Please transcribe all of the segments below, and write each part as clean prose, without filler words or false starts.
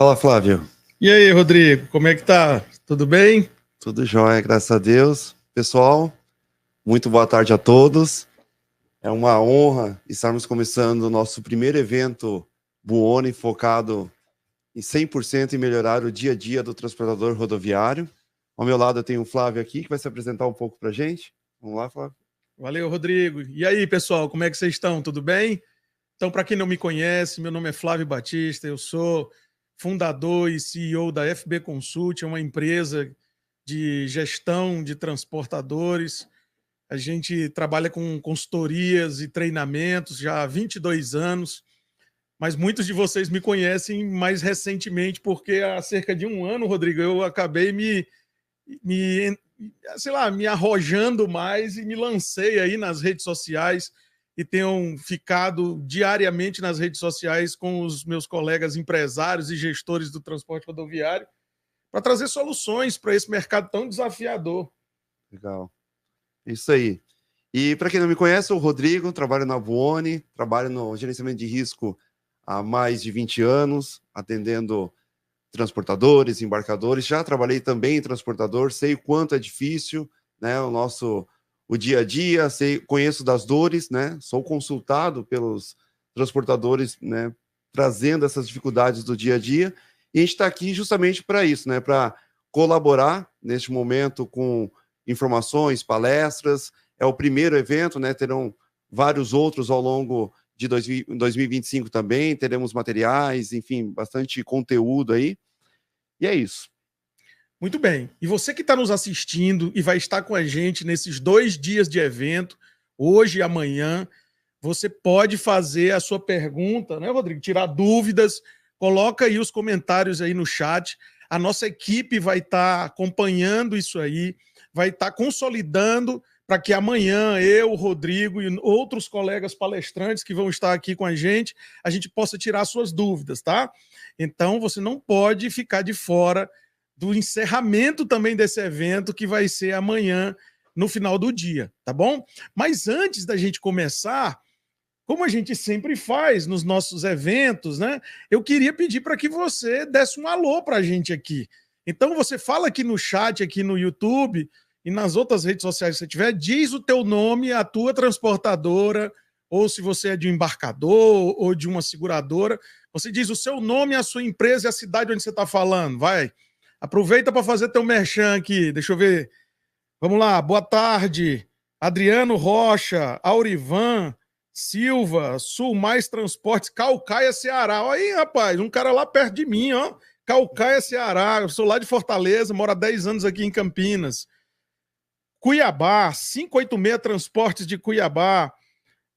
Fala, Flávio. E aí, Rodrigo, como é que tá? Tudo bem? Tudo jóia, graças a Deus. Pessoal, muito boa tarde a todos. É uma honra estarmos começando o nosso primeiro evento Buoni, focado em 100% em melhorar o dia a dia do transportador rodoviário. Ao meu lado eu tenho o Flávio aqui, que vai se apresentar um pouco para a gente. Vamos lá, Flávio. Valeu, Rodrigo. E aí, pessoal, como é que vocês estão? Tudo bem? Então, para quem não me conhece, meu nome é Flávio Batista, eu sou fundador e CEO da FB Consult, é uma empresa de gestão de transportadores. A gente trabalha com consultorias e treinamentos já há 22 anos, mas muitos de vocês me conhecem mais recentemente, porque há cerca de um ano, Rodrigo, eu acabei me, me arrojando mais e me lancei aí nas redes sociais e tenho ficado diariamente nas redes sociais com os meus colegas empresários e gestores do transporte rodoviário para trazer soluções para esse mercado tão desafiador. Legal. Isso aí. E para quem não me conhece, eu sou o Rodrigo, trabalho na Buoni, trabalho no gerenciamento de risco há mais de 20 anos, atendendo transportadores, embarcadores. Já trabalhei também em transportador, sei o quanto é difícil, né, o dia a dia, conheço das dores, né, sou consultado pelos transportadores, né, trazendo essas dificuldades do dia a dia, e a gente está aqui justamente para isso, né, para colaborar neste momento com informações, palestras. É o primeiro evento, né, terão vários outros ao longo de 2025 também, teremos materiais, enfim, bastante conteúdo aí, e é isso. Muito bem. E você que está nos assistindo e vai estar com a gente nesses 2 dias de evento, hoje e amanhã, você pode fazer a sua pergunta, né, Rodrigo? Tirar dúvidas, coloca aí os comentários aí no chat. A nossa equipe vai estar acompanhando isso aí, vai estar consolidando para que amanhã eu, o Rodrigo e outros colegas palestrantes que vão estar aqui com a gente possa tirar suas dúvidas, tá? Então você não pode ficar de fora do encerramento também desse evento, que vai ser amanhã, no final do dia, tá bom? Mas antes da gente começar, como a gente sempre faz nos nossos eventos, né? Eu queria pedir para que você desse um alô para a gente aqui. Então você fala aqui no chat, aqui no YouTube e nas outras redes sociais que você tiver, diz o teu nome, a tua transportadora, ou se você é de um embarcador ou de uma seguradora, você diz o seu nome, a sua empresa e a cidade onde você está falando. Vai. Aproveita para fazer teu merchan aqui. Deixa eu ver. Vamos lá. Boa tarde. Adriano Rocha, Aurivan Silva, Sul Mais Transportes, Caucaia, Ceará. Olha aí, rapaz, um cara lá perto de mim, ó. Caucaia, Ceará. Eu sou lá de Fortaleza, moro há 10 anos aqui em Campinas. Cuiabá, 586 Transportes de Cuiabá.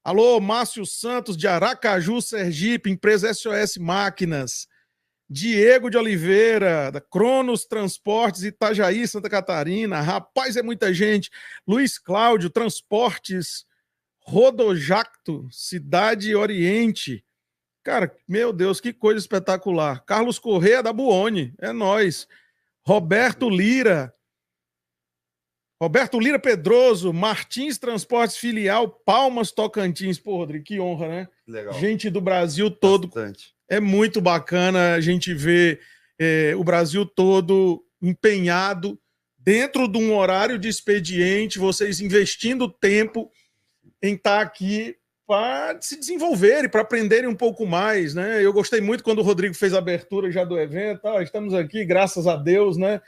Alô, Márcio Santos de Aracaju, Sergipe, empresa SOS Máquinas. Diego de Oliveira, da Cronos Transportes, Itajaí, Santa Catarina. Rapaz, é muita gente. Luiz Cláudio, Transportes Rodojacto, Cidade Oriente. Cara, meu Deus, que coisa espetacular. Carlos Corrêa, da Buoni, é nós. Roberto Lira Pedroso, Martins Transportes Filial, Palmas Tocantins. Pô, Rodrigo, que honra, né? Legal. Gente do Brasil todo. Bastante. É muito bacana a gente ver o Brasil todo empenhado dentro de um horário de expediente, vocês investindo tempo em estar aqui para se desenvolverem, para aprenderem um pouco mais, né? Eu gostei muito quando o Rodrigo fez a abertura já do evento. Estamos aqui, graças a Deus, né?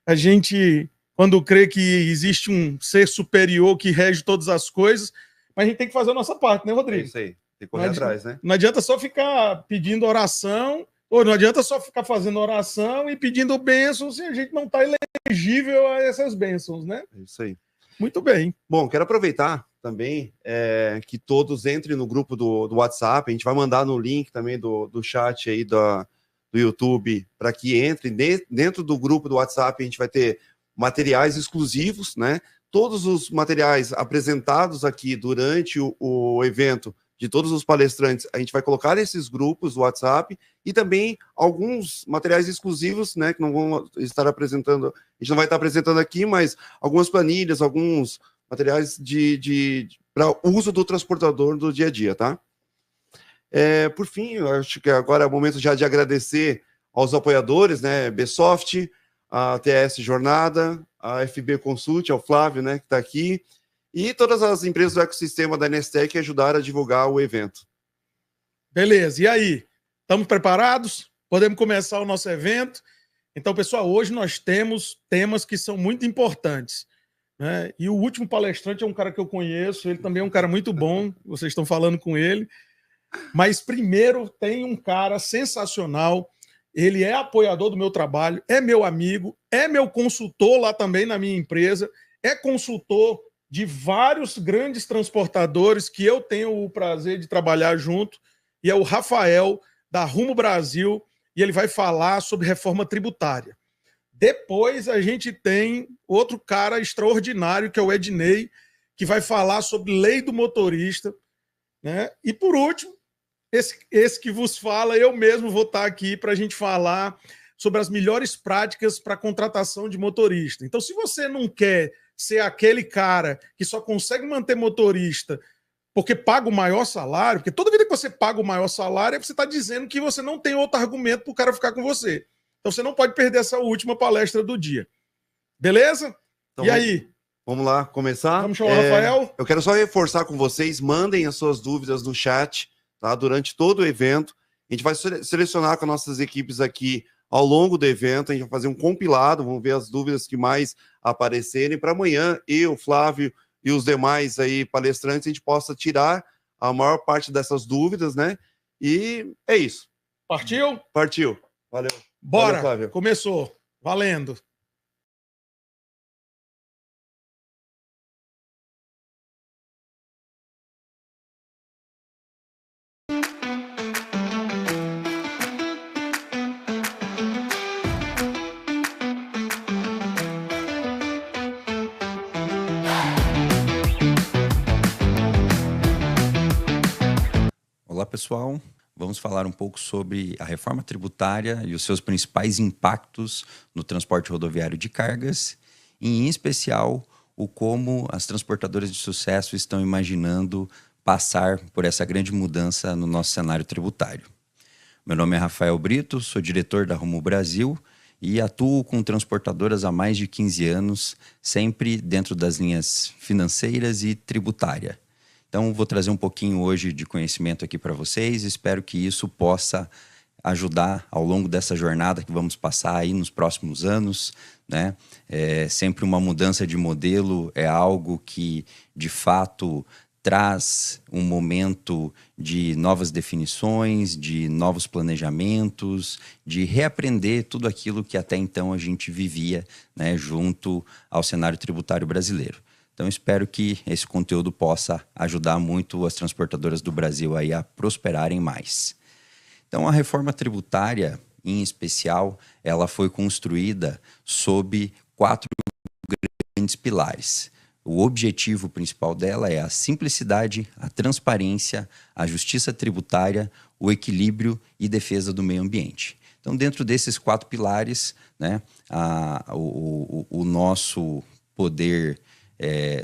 A gente, quando crê que existe um ser superior que rege todas as coisas, mas a gente tem que fazer a nossa parte, né, Rodrigo? É isso aí. Tem que correr atrás, né? Não adianta só ficar pedindo oração, ou não adianta só ficar fazendo oração e pedindo bênçãos se a gente não está elegível a essas bênçãos, né? É isso aí. Muito bem. Bom, quero aproveitar também que todos entrem no grupo do WhatsApp. A gente vai mandar no link também do chat aí do YouTube para que entrem dentro do grupo do WhatsApp. A gente vai ter materiais exclusivos, né? Todos os materiais apresentados aqui durante o evento de todos os palestrantes, a gente vai colocar nesses grupos do WhatsApp e também alguns materiais exclusivos, né, que não vão estar apresentando, a gente não vai estar apresentando aqui, mas algumas planilhas, alguns materiais para uso do transportador do dia a dia, tá? Por fim, eu acho que agora é o momento já de agradecer aos apoiadores, né? Bsoft, a TS Jornada, a FB Consult, ao Flávio, né, que está aqui, e todas as empresas do ecossistema da Nestec que ajudaram a divulgar o evento. Beleza, e aí? Estamos preparados? Podemos começar o nosso evento? Então, pessoal, hoje nós temos temas que são muito importantes, né? E o último palestrante é um cara que eu conheço, ele também é um cara muito bom, vocês estão falando com ele. Mas primeiro tem um cara sensacional, ele é apoiador do meu trabalho, é meu amigo, é meu consultor lá também na minha empresa, é consultor de vários grandes transportadores que eu tenho o prazer de trabalhar junto, e é o Rafael, da Rumo Brasil, e ele vai falar sobre reforma tributária. Depois a gente tem outro cara extraordinário, que é o Ednei, que vai falar sobre lei do motorista, né? E por último, esse que vos fala, eu mesmo vou estar aqui para a gente falar sobre as melhores práticas para contratação de motorista. Então, se você não quer ser aquele cara que só consegue manter motorista porque paga o maior salário, porque toda vida que você paga o maior salário, você está dizendo que você não tem outro argumento para o cara ficar com você. Então, você não pode perder essa última palestra do dia. Beleza? Então, e aí? Vamos lá, começar? Vamos chamar o Rafael? Eu quero só reforçar com vocês, mandem as suas dúvidas no chat, tá? Durante todo o evento. A gente vai selecionar com nossas equipes aqui ao longo do evento, a gente vai fazer um compilado, vamos ver as dúvidas que mais aparecerem, para amanhã eu, Flávio e os demais aí palestrantes, a gente possa tirar a maior parte dessas dúvidas, né? E é isso. Partiu? Partiu. Valeu. Bora. Valeu, Flávio. Começou. Valendo. Olá, pessoal. Vamos falar um pouco sobre a reforma tributária e os seus principais impactos no transporte rodoviário de cargas, e, em especial, o como as transportadoras de sucesso estão imaginando passar por essa grande mudança no nosso cenário tributário. Meu nome é Rafael Brito, sou diretor da Rumo Brasil e atuo com transportadoras há mais de 15 anos, sempre dentro das linhas financeiras e tributária. Então, vou trazer um pouquinho hoje de conhecimento aqui para vocês. Espero que isso possa ajudar ao longo dessa jornada que vamos passar aí nos próximos anos, né? Sempre uma mudança de modelo é algo que, de fato, traz um momento de novas definições, de novos planejamentos, de reaprender tudo aquilo que até então a gente vivia, né, junto ao cenário tributário brasileiro. Então, espero que esse conteúdo possa ajudar muito as transportadoras do Brasil aí a prosperarem mais. Então, a reforma tributária, em especial, ela foi construída sob 4 grandes pilares. O objetivo principal dela é a simplicidade, a transparência, a justiça tributária, o equilíbrio e defesa do meio ambiente. Então, dentro desses 4 pilares, né, o nosso poder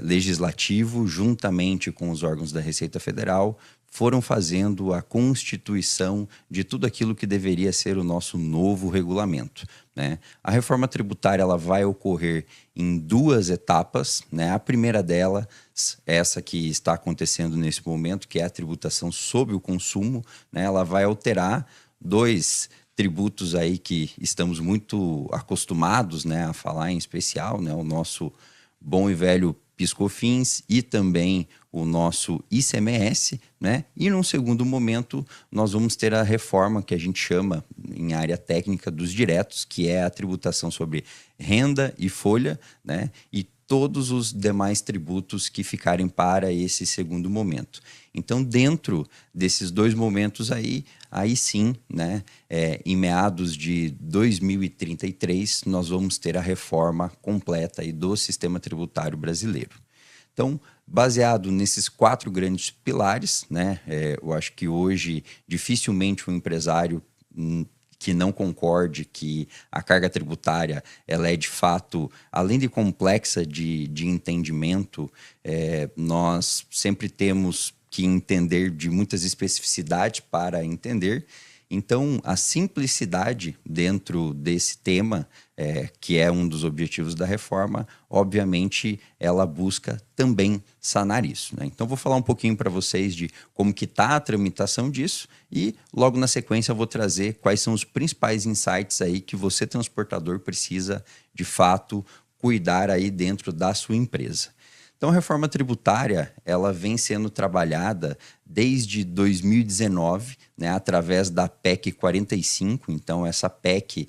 legislativo, juntamente com os órgãos da Receita Federal, foram fazendo a constituição de tudo aquilo que deveria ser o nosso novo regulamento, né? A reforma tributária ela vai ocorrer em 2 etapas, né? A primeira delas, essa que está acontecendo nesse momento, que é a tributação sobre o consumo, né? Ela vai alterar 2 tributos aí que estamos muito acostumados, né, a falar, em especial, né, o nosso bom e velho PIS/COFINS e também o nosso ICMS, né? E num segundo momento nós vamos ter a reforma que a gente chama em área técnica dos diretos, que é a tributação sobre renda e folha, né? E todos os demais tributos que ficarem para esse segundo momento. Então, dentro desses 2 momentos aí sim, né, em meados de 2033, nós vamos ter a reforma completa aí do sistema tributário brasileiro. Então, baseado nesses 4 grandes pilares, né, eu acho que hoje dificilmente um empresário que não concorde que a carga tributária ela é de fato, além de complexa de entendimento, nós sempre temos que entender de muitas especificidades para entender, Então, a simplicidade dentro desse tema, que é um dos objetivos da reforma, obviamente, ela busca também sanar isso, né? Então, vou falar um pouquinho para vocês de como que está a tramitação disso e, logo na sequência, eu vou trazer quais são os principais insights aí que você, transportador, precisa, de fato, cuidar aí dentro da sua empresa. Então, a reforma tributária, ela vem sendo trabalhada desde 2019, né, através da PEC 45. Então, essa PEC,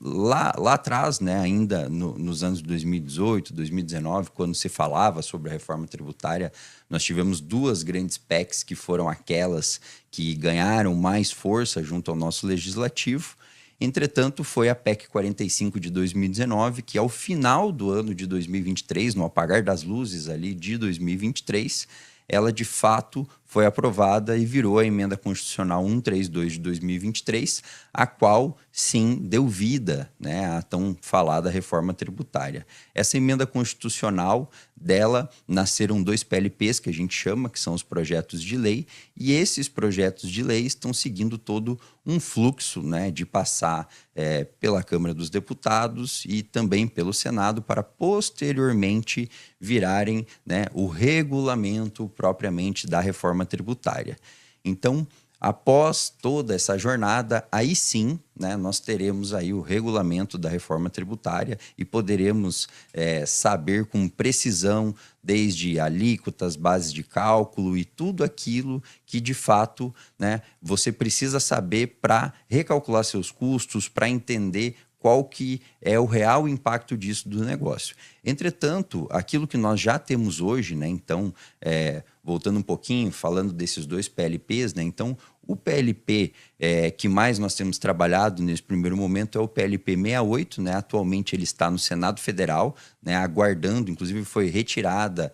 lá atrás, né, ainda nos anos 2018, 2019, quando se falava sobre a reforma tributária, nós tivemos duas grandes PECs que foram aquelas que ganharam mais força junto ao nosso legislativo. Entretanto, foi a PEC 45 de 2019, que ao final do ano de 2023, no apagar das luzes ali de 2023, ela de fato foi aprovada e virou a emenda constitucional 132 de 2023, a qual sim deu vida, né, à tão falada reforma tributária. Essa emenda constitucional, dela nasceram 2 PLPs que a gente chama, que são os projetos de lei, e esses projetos de lei estão seguindo todo um fluxo, né, de passar pela Câmara dos Deputados e também pelo Senado para posteriormente virarem, né, o regulamento propriamente da reforma tributária. Então, após toda essa jornada, aí sim, né, nós teremos aí o regulamento da reforma tributária e poderemos saber com precisão, desde alíquotas, bases de cálculo e tudo aquilo que, de fato, né, você precisa saber para recalcular seus custos, para entender qual que é o real impacto disso do negócio. Entretanto, aquilo que nós já temos hoje, né, então, voltando um pouquinho, falando desses 2 PLPs, né, então, o PLP que mais nós temos trabalhado nesse primeiro momento é o PLP 68, né? Atualmente ele está no Senado Federal, né? Aguardando, inclusive foi retirada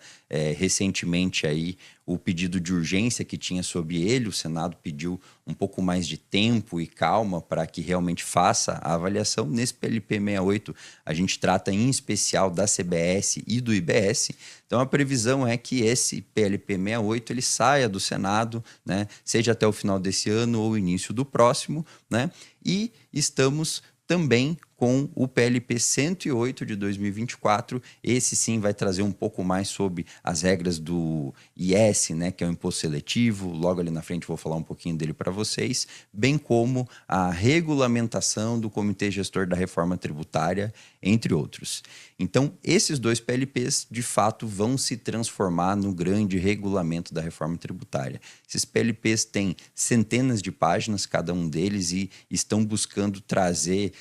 recentemente aí o pedido de urgência que tinha sobre ele. O Senado pediu um pouco mais de tempo e calma para que realmente faça a avaliação. Nesse PLP 68, a gente trata em especial da CBS e do IBS. Então, a previsão é que esse PLP 68 ele saia do Senado, né, seja até o final desse ano ou início do próximo, né, e estamos também com o PLP 108 de 2024. Esse sim vai trazer um pouco mais sobre as regras do IS, né, que é o imposto seletivo. Logo ali na frente vou falar um pouquinho dele para vocês, bem como a regulamentação do Comitê Gestor da Reforma Tributária, entre outros. Então, esses 2 PLPs, de fato, vão se transformar no grande regulamento da reforma tributária. Esses PLPs têm centenas de páginas, cada um deles, e estão buscando trazer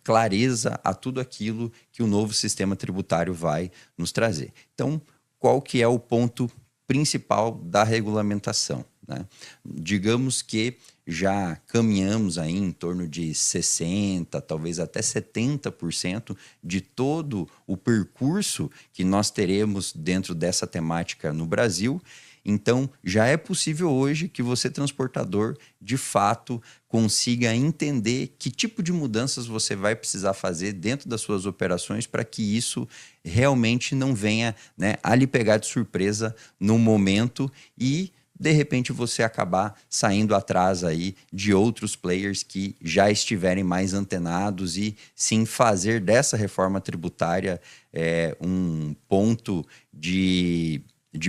clareza a tudo aquilo que o novo sistema tributário vai nos trazer. Então, qual que é o ponto principal da regulamentação, né? Digamos que já caminhamos aí em torno de 60%, talvez até 70% de todo o percurso que nós teremos dentro dessa temática no Brasil. Então, já é possível hoje que você, transportador, de fato, consiga entender que tipo de mudanças você vai precisar fazer dentro das suas operações para que isso realmente não venha, né, a lhe pegar de surpresa no momento e, de repente, você acabar saindo atrás aí de outros players que já estiverem mais antenados e sim fazer dessa reforma tributária um ponto de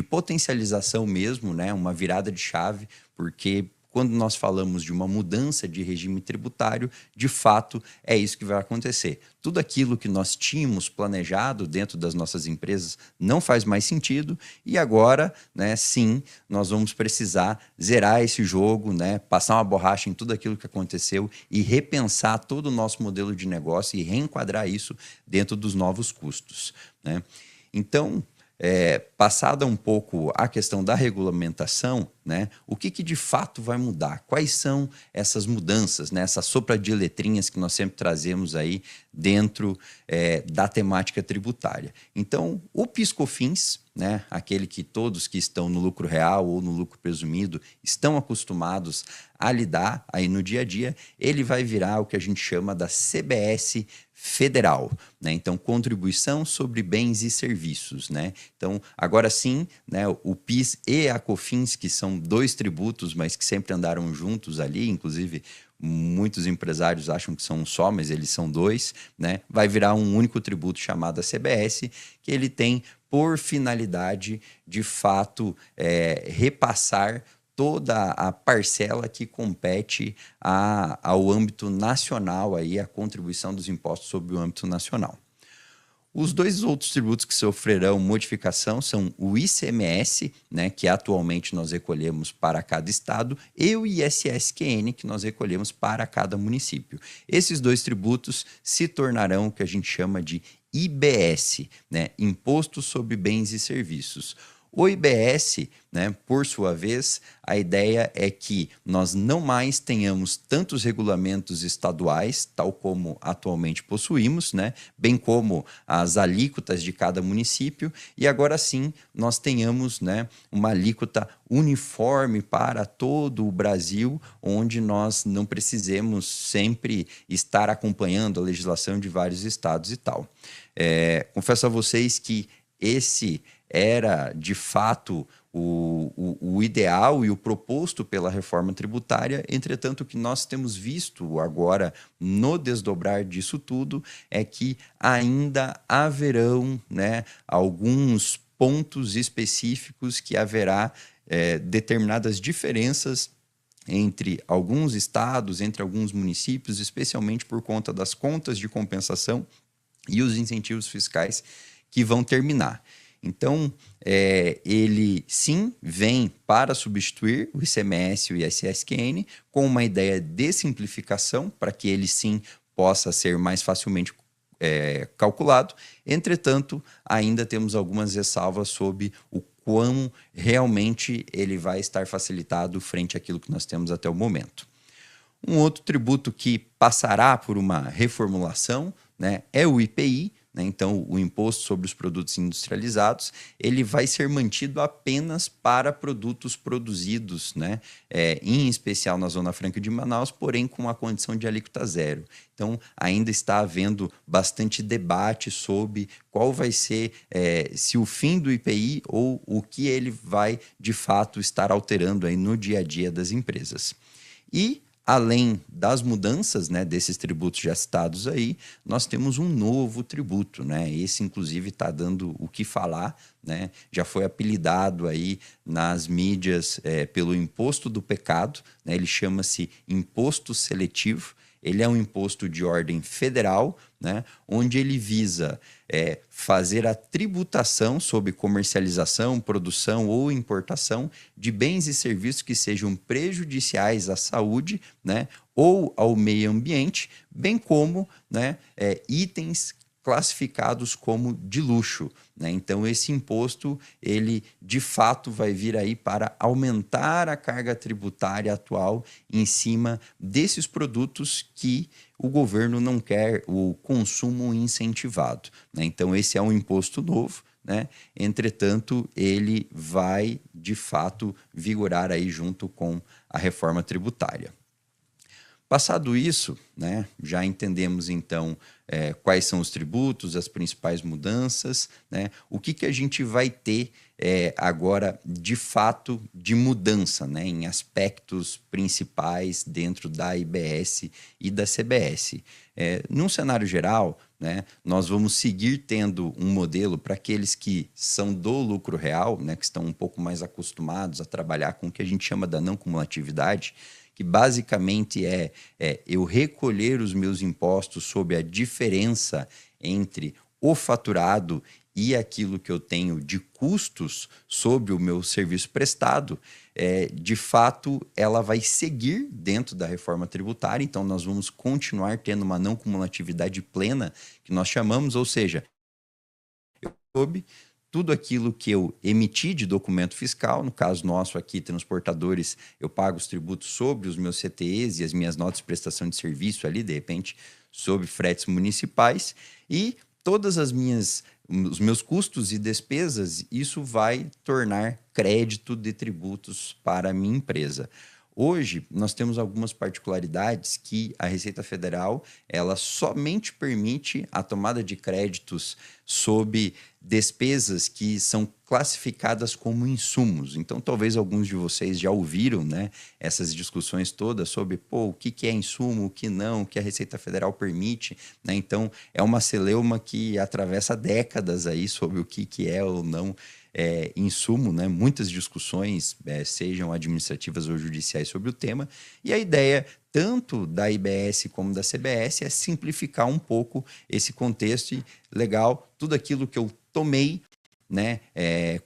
potencialização mesmo, né? Uma virada de chave, porque quando nós falamos de uma mudança de regime tributário, de fato é isso que vai acontecer. Tudo aquilo que nós tínhamos planejado dentro das nossas empresas não faz mais sentido e agora, né, sim, nós vamos precisar zerar esse jogo, né, passar uma borracha em tudo aquilo que aconteceu e repensar todo o nosso modelo de negócio e reenquadrar isso dentro dos novos custos, né? Então, passada um pouco a questão da regulamentação, né, o que de fato vai mudar? Quais são essas mudanças, né, essa sopa de letrinhas que nós sempre trazemos aí dentro da temática tributária? Então, o PIS/COFINS, né, aquele que todos que estão no lucro real ou no lucro presumido estão acostumados a lidar aí no dia a dia, ele vai virar o que a gente chama da CBS federal, né? Então, contribuição sobre bens e serviços, né? Então, agora sim, né, o PIS e a COFINS, que são são 2 tributos, mas que sempre andaram juntos ali, inclusive muitos empresários acham que são um só, mas eles são 2, né? Vai virar um único tributo chamado CBS, que ele tem por finalidade, de fato, repassar toda a parcela que compete ao âmbito nacional, aí, a contribuição dos impostos sobre o âmbito nacional. Os 2 outros tributos que sofrerão modificação são o ICMS, né, que atualmente nós recolhemos para cada estado, e o ISSQN, que nós recolhemos para cada município. Esses 2 tributos se tornarão o que a gente chama de IBS, né, Imposto sobre Bens e Serviços. O IBS, né, por sua vez, a ideia é que nós não mais tenhamos tantos regulamentos estaduais, tal como atualmente possuímos, né, bem como as alíquotas de cada município, e agora sim nós tenhamos, né, uma alíquota uniforme para todo o Brasil, onde nós não precisemos sempre estar acompanhando a legislação de vários estados e tal. Confesso a vocês que esse era, de fato, o ideal e o proposto pela reforma tributária. Entretanto, o que nós temos visto agora no desdobrar disso tudo é que ainda haverão, né, alguns pontos específicos que haverá determinadas diferenças entre alguns estados, entre alguns municípios, especialmente por conta das contas de compensação e os incentivos fiscais que vão terminar. Então, ele sim vem para substituir o ICMS e o ISSQN com uma ideia de simplificação para que ele sim possa ser mais facilmente calculado. Entretanto, ainda temos algumas ressalvas sobre o quão realmente ele vai estar facilitado frente àquilo que nós temos até o momento. Um outro tributo que passará por uma reformulação, né, é o IPI. Então, o Imposto sobre os Produtos Industrializados, ele vai ser mantido apenas para produtos produzidos, né? Em especial na Zona Franca de Manaus, porém com a condição de alíquota zero. Então, ainda está havendo bastante debate sobre qual vai ser, se o fim do IPI ou o que ele vai, de fato, estar alterando aí no dia a dia das empresas. E além das mudanças, né, desses tributos já citados aí, nós temos um novo tributo, né? Esse, inclusive, está dando o que falar, né? Já foi apelidado aí nas mídias pelo imposto do pecado, né? Ele chama-se imposto seletivo. Ele é um imposto de ordem federal, né, onde ele visa fazer a tributação sobre comercialização, produção ou importação de bens e serviços que sejam prejudiciais à saúde, né, ou ao meio ambiente, bem como, né, itens classificados como de luxo, né? Então, esse imposto, ele de fato vai vir aí para aumentar a carga tributária atual em cima desses produtos que o governo não quer o consumo incentivado, né? Então, esse é um imposto novo, né? Entretanto, ele vai de fato vigorar aí junto com a reforma tributária. Passado isso, né, já entendemos então quais são os tributos, as principais mudanças, né, o que a gente vai ter agora de fato de mudança, né, em aspectos principais dentro da IBS e da CBS. Num cenário geral, né, nós vamos seguir tendo um modelo para aqueles que são do lucro real, né, que estão um pouco mais acostumados a trabalhar com o que a gente chama da não cumulatividade, que basicamente é eu recolher os meus impostos sobre a diferença entre o faturado e aquilo que eu tenho de custos sobre o meu serviço prestado. De fato, ela vai seguir dentro da reforma tributária, então nós vamos continuar tendo uma não cumulatividade plena, que nós chamamos, ou seja, sobre tudo aquilo que eu emiti de documento fiscal, no caso nosso aqui, transportadores, eu pago os tributos sobre os meus CTEs e as minhas notas de prestação de serviço ali, de repente, sobre fretes municipais, e todas os meus custos e despesas, isso vai tornar crédito de tributos para a minha empresa. Hoje, nós temos algumas particularidades que a Receita Federal ela somente permite a tomada de créditos sob despesas que são classificadas como insumos. Então, talvez alguns de vocês já ouviram, né, essas discussões todas sobre o que é insumo, o que não, o que a Receita Federal permite. Né? Então, é uma celeuma que atravessa décadas aí sobre o que é ou não insumo, né? Muitas discussões, sejam administrativas ou judiciais, sobre o tema. E a ideia, tanto da IBS como da CBS, é simplificar um pouco esse contexto e, legal, tudo aquilo que eu tomei, né,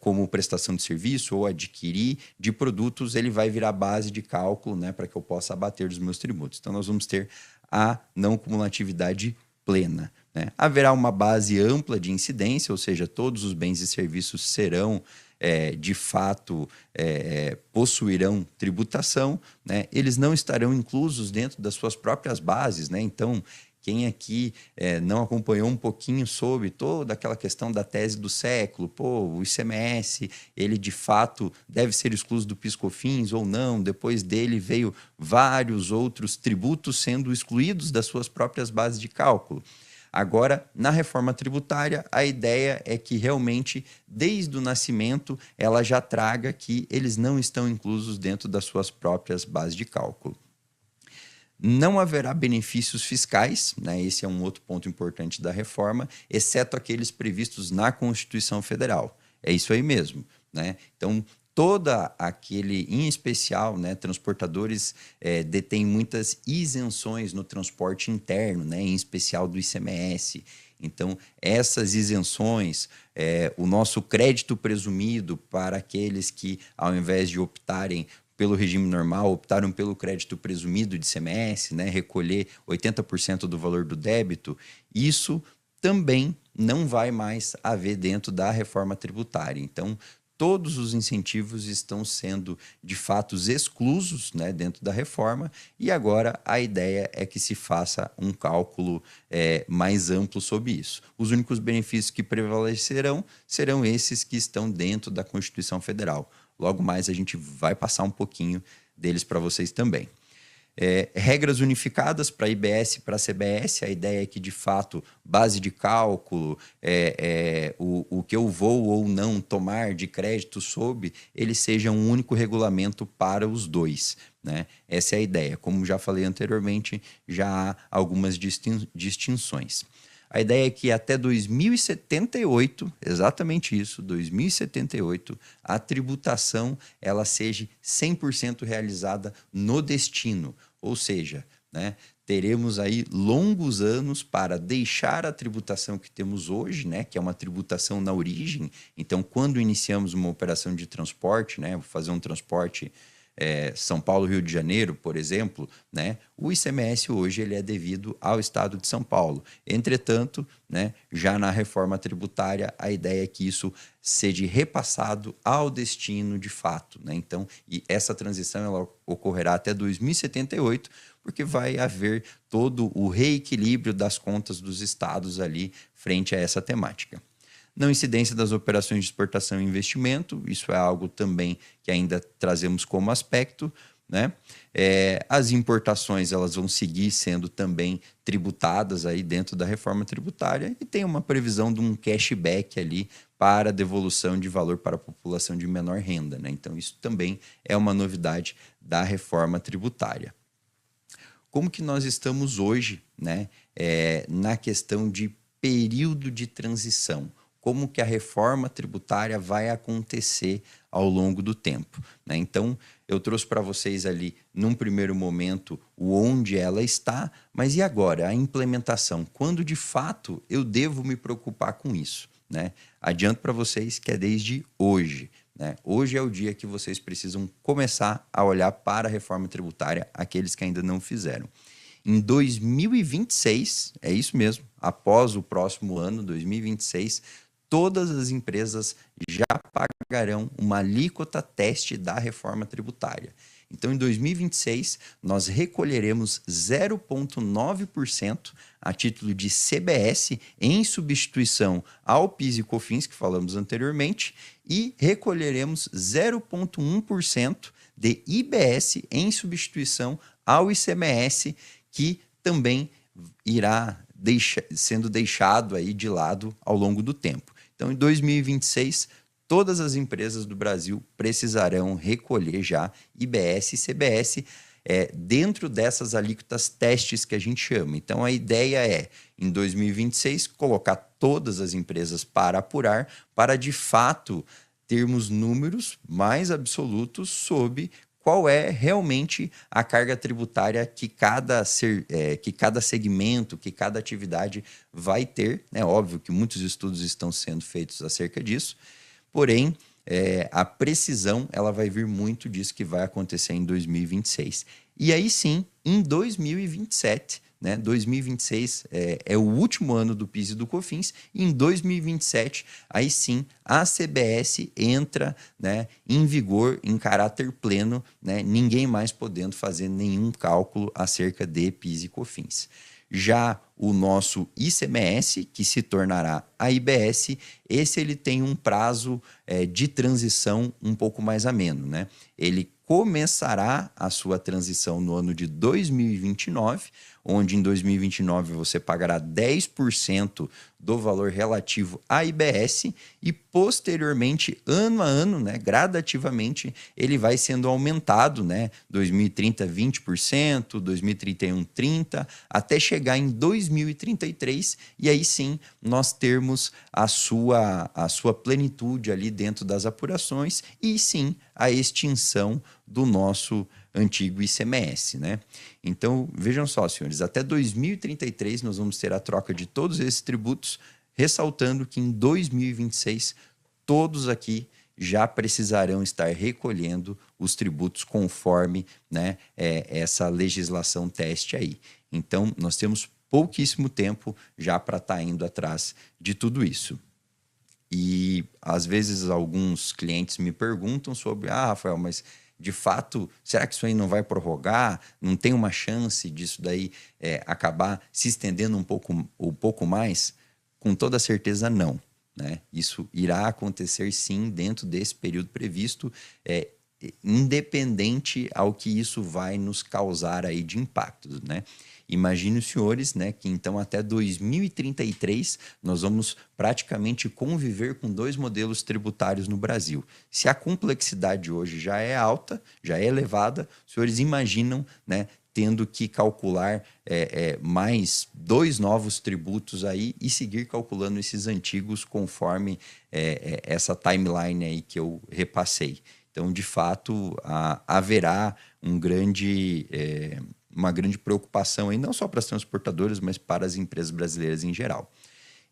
como prestação de serviço ou adquirir de produtos, ele vai virar base de cálculo, né, para que eu possa abater dos meus tributos. Então, nós vamos ter a não cumulatividade plena. Né? Haverá uma base ampla de incidência, ou seja, todos os bens e serviços serão, de fato, possuirão tributação, né? Eles não estarão inclusos dentro das suas próprias bases. Né? Então, quem aqui não acompanhou um pouquinho sobre toda aquela questão da tese do século, o ICMS, ele de fato deve ser excluso do PIS/COFINS ou não, depois dele veio vários outros tributos sendo excluídos das suas próprias bases de cálculo. Agora, na reforma tributária, a ideia é que realmente, desde o nascimento, ela já traga que eles não estão inclusos dentro das suas próprias bases de cálculo. Não haverá benefícios fiscais, né? Esse é um outro ponto importante da reforma, exceto aqueles previstos na Constituição Federal. É isso aí mesmo. Né? Então, toda aquele, em especial, né, transportadores detêm muitas isenções no transporte interno, né, em especial do ICMS. Então, essas isenções, o nosso crédito presumido para aqueles que, ao invés de optarem pelo regime normal, optaram pelo crédito presumido de ICMS, né, recolher 80% do valor do débito, isso também não vai mais haver dentro da reforma tributária. Então, todos os incentivos estão sendo, de fato, exclusos, né, dentro da reforma, e agora a ideia é que se faça um cálculo mais amplo sobre isso. Os únicos benefícios que prevalecerão serão esses que estão dentro da Constituição Federal. Logo mais a gente vai passar um pouquinho deles para vocês também. Regras unificadas para a IBS e para a CBS, a ideia é que, de fato, base de cálculo, o que eu vou ou não tomar de crédito sobre, ele seja um único regulamento para os dois. Né? Essa é a ideia. Como já falei anteriormente, já há algumas distinções. A ideia é que até 2078, exatamente isso, 2078, a tributação ela seja 100% realizada no destino. Ou seja, né, teremos aí longos anos para deixar a tributação que temos hoje, né, que é uma tributação na origem. Então, quando iniciamos uma operação de transporte, né, vou fazer um transporte São Paulo, Rio de Janeiro, por exemplo, né, o ICMS hoje ele é devido ao Estado de São Paulo. Entretanto, né, já na reforma tributária, a ideia é que isso seja repassado ao destino de fato. Né? Então, e essa transição ela ocorrerá até 2078, porque vai haver todo o reequilíbrio das contas dos estados ali frente a essa temática. Não incidência das operações de exportação e investimento, isso é algo também que ainda trazemos como aspecto. Né? As importações elas vão seguir sendo também tributadas aí dentro da reforma tributária e tem uma previsão de um cashback ali para devolução de valor para a população de menor renda. Né? Então, isso também é uma novidade da reforma tributária. Como que nós estamos hoje, né, na questão de período de transição? Como que a reforma tributária vai acontecer ao longo do tempo? Né? Então, eu trouxe para vocês ali, num primeiro momento, o onde ela está, mas e agora? A implementação. Quando, de fato, eu devo me preocupar com isso? Né? Adianto para vocês que é desde hoje. Né? Hoje é o dia que vocês precisam começar a olhar para a reforma tributária, aqueles que ainda não fizeram. Em 2026, é isso mesmo, após o próximo ano, 2026, todas as empresas já pagarão uma alíquota teste da reforma tributária. Então, em 2026, nós recolheremos 0,9% a título de CBS em substituição ao PIS e COFINS, que falamos anteriormente, e recolheremos 0,1% de IBS em substituição ao ICMS, que também irá sendo deixado aí de lado ao longo do tempo. Então, em 2026, todas as empresas do Brasil precisarão recolher já IBS e CBS dentro dessas alíquotas testes que a gente chama. Então, a ideia é, em 2026, colocar todas as empresas para apurar, para, de fato, termos números mais absolutos sobre qual é realmente a carga tributária que cada segmento, que cada atividade vai ter. É óbvio que muitos estudos estão sendo feitos acerca disso, porém, a precisão ela vai vir muito disso que vai acontecer em 2026. E aí sim, em 2027, 2026 é o último ano do PIS e do COFINS, e em 2027, aí sim, a CBS entra em vigor em caráter pleno, ninguém mais podendo fazer nenhum cálculo acerca de PIS e COFINS. Já o nosso ICMS, que se tornará a IBS, esse ele tem um prazo de transição um pouco mais ameno, Ele começará a sua transição no ano de 2029, onde em 2029 você pagará 10% do valor relativo à IBS e posteriormente, ano a ano, gradativamente, ele vai sendo aumentado, 2030 20%, 2031 30%, até chegar em 2033 e aí sim nós termos a sua plenitude ali dentro das apurações e sim a extinção do nosso antigo ICMS, Então, vejam só, senhores, até 2033 nós vamos ter a troca de todos esses tributos, ressaltando que em 2026 todos aqui já precisarão estar recolhendo os tributos conforme essa legislação teste aí. Então, nós temos pouquíssimo tempo já para estar indo atrás de tudo isso. E, às vezes, alguns clientes me perguntam sobre, Rafael, mas de fato, será que isso aí não vai prorrogar? Não tem uma chance disso daí acabar se estendendo um pouco mais? Com toda certeza, não. Isso irá acontecer, sim, dentro desse período previsto, independente ao que isso vai nos causar aí de impactos, Imagine os senhores, que então até 2033 nós vamos praticamente conviver com 2 modelos tributários no Brasil. Se a complexidade hoje já é alta, já é elevada, os senhores imaginam, tendo que calcular mais 2 novos tributos aí e seguir calculando esses antigos conforme essa timeline aí que eu repassei. Então, de fato, haverá uma grande preocupação aí, não só para as transportadoras, mas para as empresas brasileiras em geral.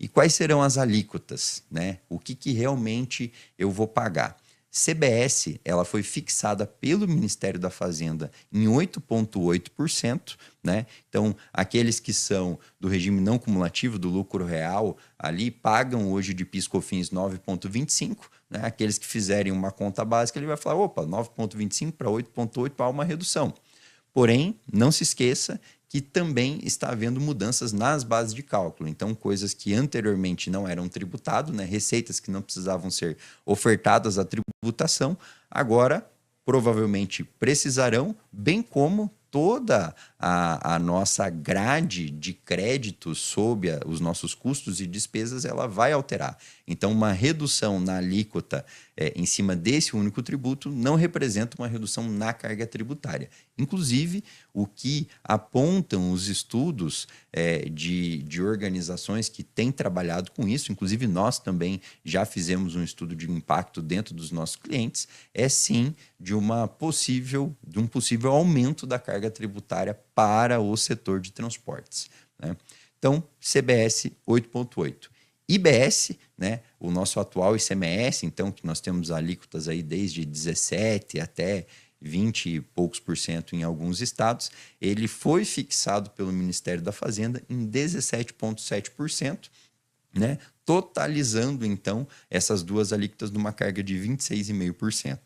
E quais serão as alíquotas? O que realmente eu vou pagar? CBS, ela foi fixada pelo Ministério da Fazenda em 8,8%, Então, aqueles que são do regime não cumulativo, do lucro real, ali pagam hoje de PIS/COFINS 9,25%, Aqueles que fizerem uma conta básica, ele vai falar, 9,25 para 8,8 há uma redução. Porém, não se esqueça que também está havendo mudanças nas bases de cálculo. Então, coisas que anteriormente não eram tributadas, receitas que não precisavam ser ofertadas à tributação, agora provavelmente precisarão, bem como toda a nossa grade de créditos sob os nossos custos e despesas, ela vai alterar. Então, uma redução na alíquota em cima desse único tributo não representa uma redução na carga tributária. Inclusive, o que apontam os estudos de organizações que têm trabalhado com isso, inclusive nós também já fizemos um estudo de impacto dentro dos nossos clientes, é sim de um possível aumento da carga tributária para o setor de transportes. Então, CBS 8,8%. IBS, o nosso atual ICMS, então, que nós temos alíquotas aí desde 17% até 20 e poucos % em alguns estados, ele foi fixado pelo Ministério da Fazenda em 17,7%, totalizando, então, essas duas alíquotas numa carga de 26,5%.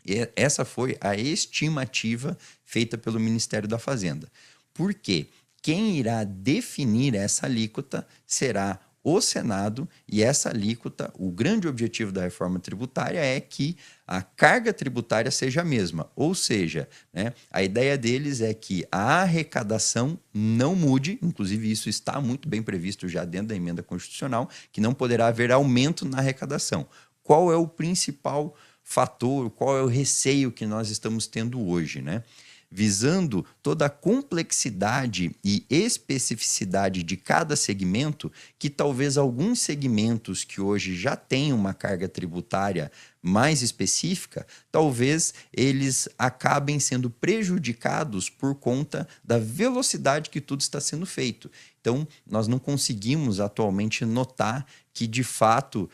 E essa foi a estimativa feita pelo Ministério da Fazenda. Por quê? Quem irá definir essa alíquota será o Senado, e essa alíquota, o grande objetivo da reforma tributária é que a carga tributária seja a mesma. Ou seja, né, a ideia deles é que a arrecadação não mude, inclusive isso está muito bem previsto já dentro da emenda constitucional, que não poderá haver aumento na arrecadação. Qual é o principal fator, qual é o receio que nós estamos tendo hoje, né? Visando toda a complexidade e especificidade de cada segmento, que talvez alguns segmentos que hoje já têm uma carga tributária mais específica, talvez eles acabem sendo prejudicados por conta da velocidade que tudo está sendo feito. Então, nós não conseguimos atualmente notar que, de fato,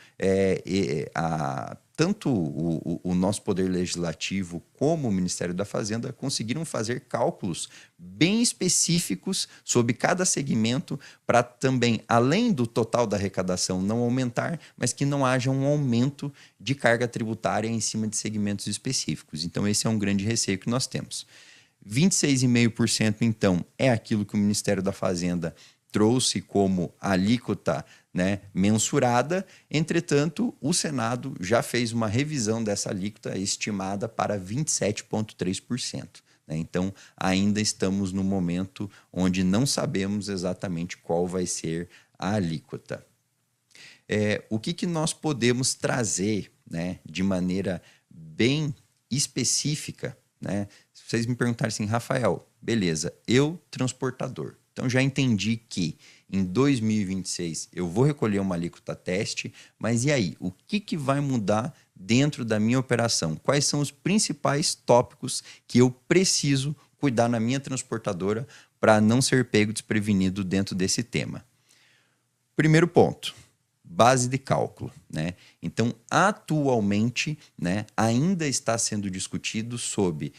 tanto o nosso Poder Legislativo como o Ministério da Fazenda conseguiram fazer cálculos bem específicos sobre cada segmento para também, além do total da arrecadação não aumentar, mas que não haja um aumento de carga tributária em cima de segmentos específicos. Então, esse é um grande receio que nós temos. 26,5%, então, é aquilo que o Ministério da Fazenda trouxe como alíquota, né, mensurada. Entretanto, o Senado já fez uma revisão dessa alíquota estimada para 27,3%. Né? Então, ainda estamos no momento onde não sabemos exatamente qual vai ser a alíquota. O que nós podemos trazer, né, de maneira bem específica, né? Se vocês me perguntarem assim, Rafael, beleza, eu transportador, então já entendi que em 2026 eu vou recolher uma alíquota teste, mas e aí? O que vai mudar dentro da minha operação? Quais são os principais tópicos que eu preciso cuidar na minha transportadora para não ser pego desprevenido dentro desse tema? Primeiro ponto, base de cálculo, né? Então, atualmente, né, ainda está sendo discutido sobre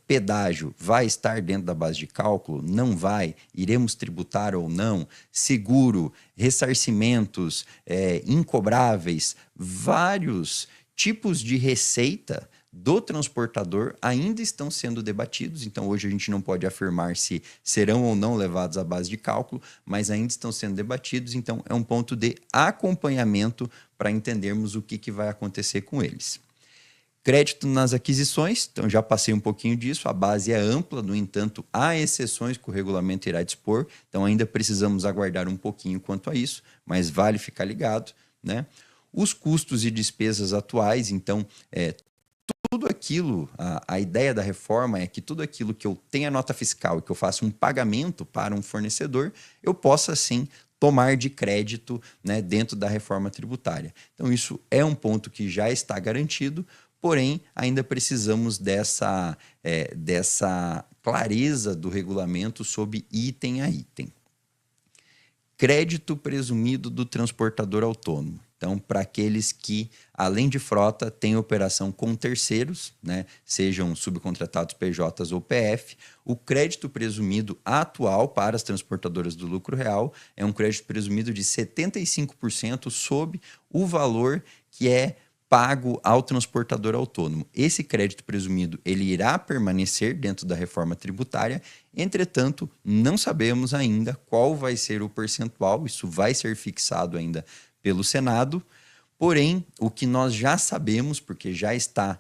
pedágio vai estar dentro da base de cálculo, não vai, iremos tributar ou não, seguro, ressarcimentos incobráveis, vários tipos de receita do transportador ainda estão sendo debatidos, então hoje a gente não pode afirmar se serão ou não levados à base de cálculo, mas ainda estão sendo debatidos, então é um ponto de acompanhamento para entendermos o que vai acontecer com eles. Crédito nas aquisições, então já passei um pouquinho disso, a base é ampla, no entanto, há exceções que o regulamento irá dispor, então ainda precisamos aguardar um pouquinho quanto a isso, mas vale ficar ligado, né? Os custos e despesas atuais, então, tudo aquilo, a ideia da reforma é que tudo aquilo que eu tenha nota fiscal e que eu faça um pagamento para um fornecedor, eu possa sim tomar de crédito, né, dentro da reforma tributária. Então isso é um ponto que já está garantido, porém ainda precisamos dessa clareza do regulamento sobre item a item. Crédito presumido do transportador autônomo. Então, para aqueles que, além de frota, têm operação com terceiros, né, sejam subcontratados PJs ou PF, o crédito presumido atual para as transportadoras do lucro real é um crédito presumido de 75% sobre o valor que é pago ao transportador autônomo. Esse crédito presumido ele irá permanecer dentro da reforma tributária, entretanto, não sabemos ainda qual vai ser o percentual, isso vai ser fixado ainda pelo Senado, porém, o que nós já sabemos, porque já está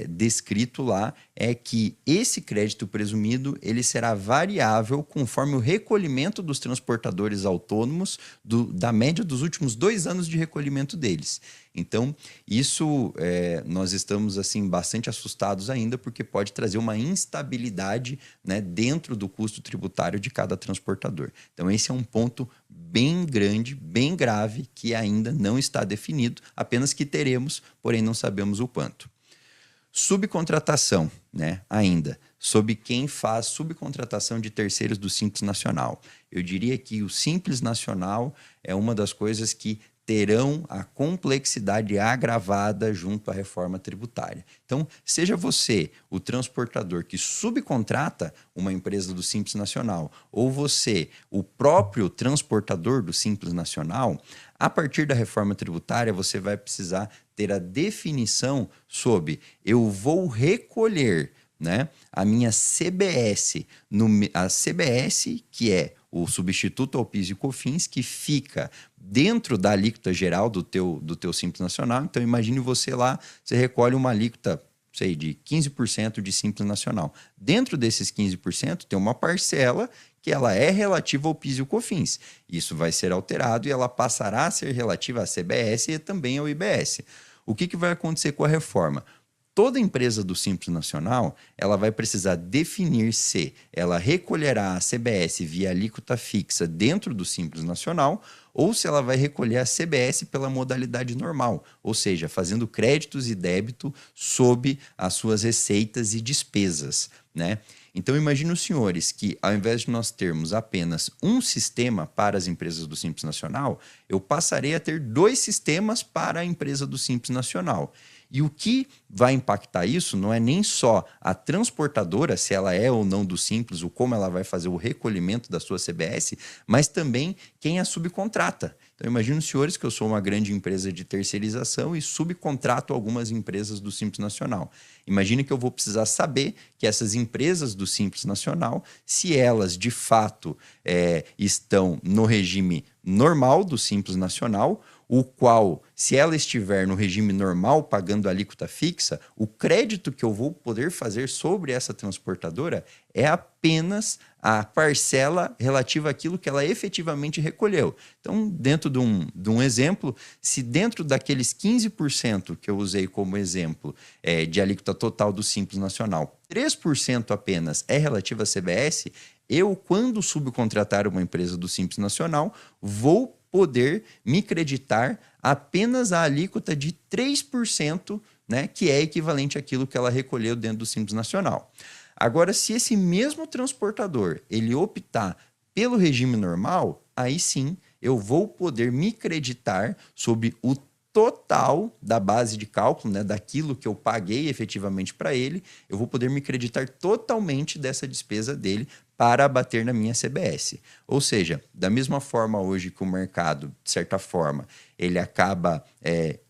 descrito lá, é que esse crédito presumido ele será variável conforme o recolhimento dos transportadores autônomos da média dos últimos 2 anos de recolhimento deles. Então, isso nós estamos assim bastante assustados ainda, porque pode trazer uma instabilidade, né, dentro do custo tributário de cada transportador. Então, esse é um ponto bem grande, bem grave, que ainda não está definido, apenas que teremos, porém não sabemos o quanto. Subcontratação, né, ainda, sobre quem faz subcontratação de terceiros do Simples Nacional. Eu diria que o Simples Nacional é uma das coisas que terão a complexidade agravada junto à reforma tributária. Então, seja você o transportador que subcontrata uma empresa do Simples Nacional ou você o próprio transportador do Simples Nacional, a partir da reforma tributária você vai precisar ter a definição sobre eu vou recolher, né, a minha CBS, a CBS que é o substituto ao PIS e COFINS, que fica dentro da alíquota geral do teu Simples Nacional. Então, imagine você lá, você recolhe uma alíquota, sei, de 15% de Simples Nacional. Dentro desses 15%, tem uma parcela que ela é relativa ao PIS e ao COFINS. Isso vai ser alterado e ela passará a ser relativa à CBS e também ao IBS. O que vai acontecer com a reforma? Toda empresa do Simples Nacional, ela vai precisar definir se ela recolherá a CBS via alíquota fixa dentro do Simples Nacional ou se ela vai recolher a CBS pela modalidade normal, ou seja, fazendo créditos e débito sob as suas receitas e despesas, né? Então, imagine os senhores que, ao invés de nós termos apenas um sistema para as empresas do Simples Nacional, eu passarei a ter 2 sistemas para a empresa do Simples Nacional. E o que vai impactar isso não é nem só a transportadora, se ela é ou não do Simples, ou como ela vai fazer o recolhimento da sua CBS, mas também quem a subcontrata. Então, imagine os senhores que eu sou uma grande empresa de terceirização e subcontrato algumas empresas do Simples Nacional. Imagine que eu vou precisar saber que essas empresas do Simples Nacional, se elas de fato estão no regime normal do Simples Nacional, o qual, se ela estiver no regime normal, pagando a alíquota fixa, o crédito que eu vou poder fazer sobre essa transportadora é apenas a parcela relativa àquilo que ela efetivamente recolheu. Então, dentro de um exemplo, se dentro daqueles 15% que eu usei como exemplo de alíquota total do Simples Nacional, 3% apenas é relativo à CBS, eu, quando subcontratar uma empresa do Simples Nacional, vou poder me creditar apenas a alíquota de 3%, né, que é equivalente àquilo que ela recolheu dentro do Simples Nacional. Agora, se esse mesmo transportador ele optar pelo regime normal, aí sim eu vou poder me creditar sobre o total da base de cálculo, né, daquilo que eu paguei efetivamente para ele, eu vou poder me creditar totalmente dessa despesa dele para abater na minha CBS. Ou seja, da mesma forma hoje que o mercado, de certa forma, ele acaba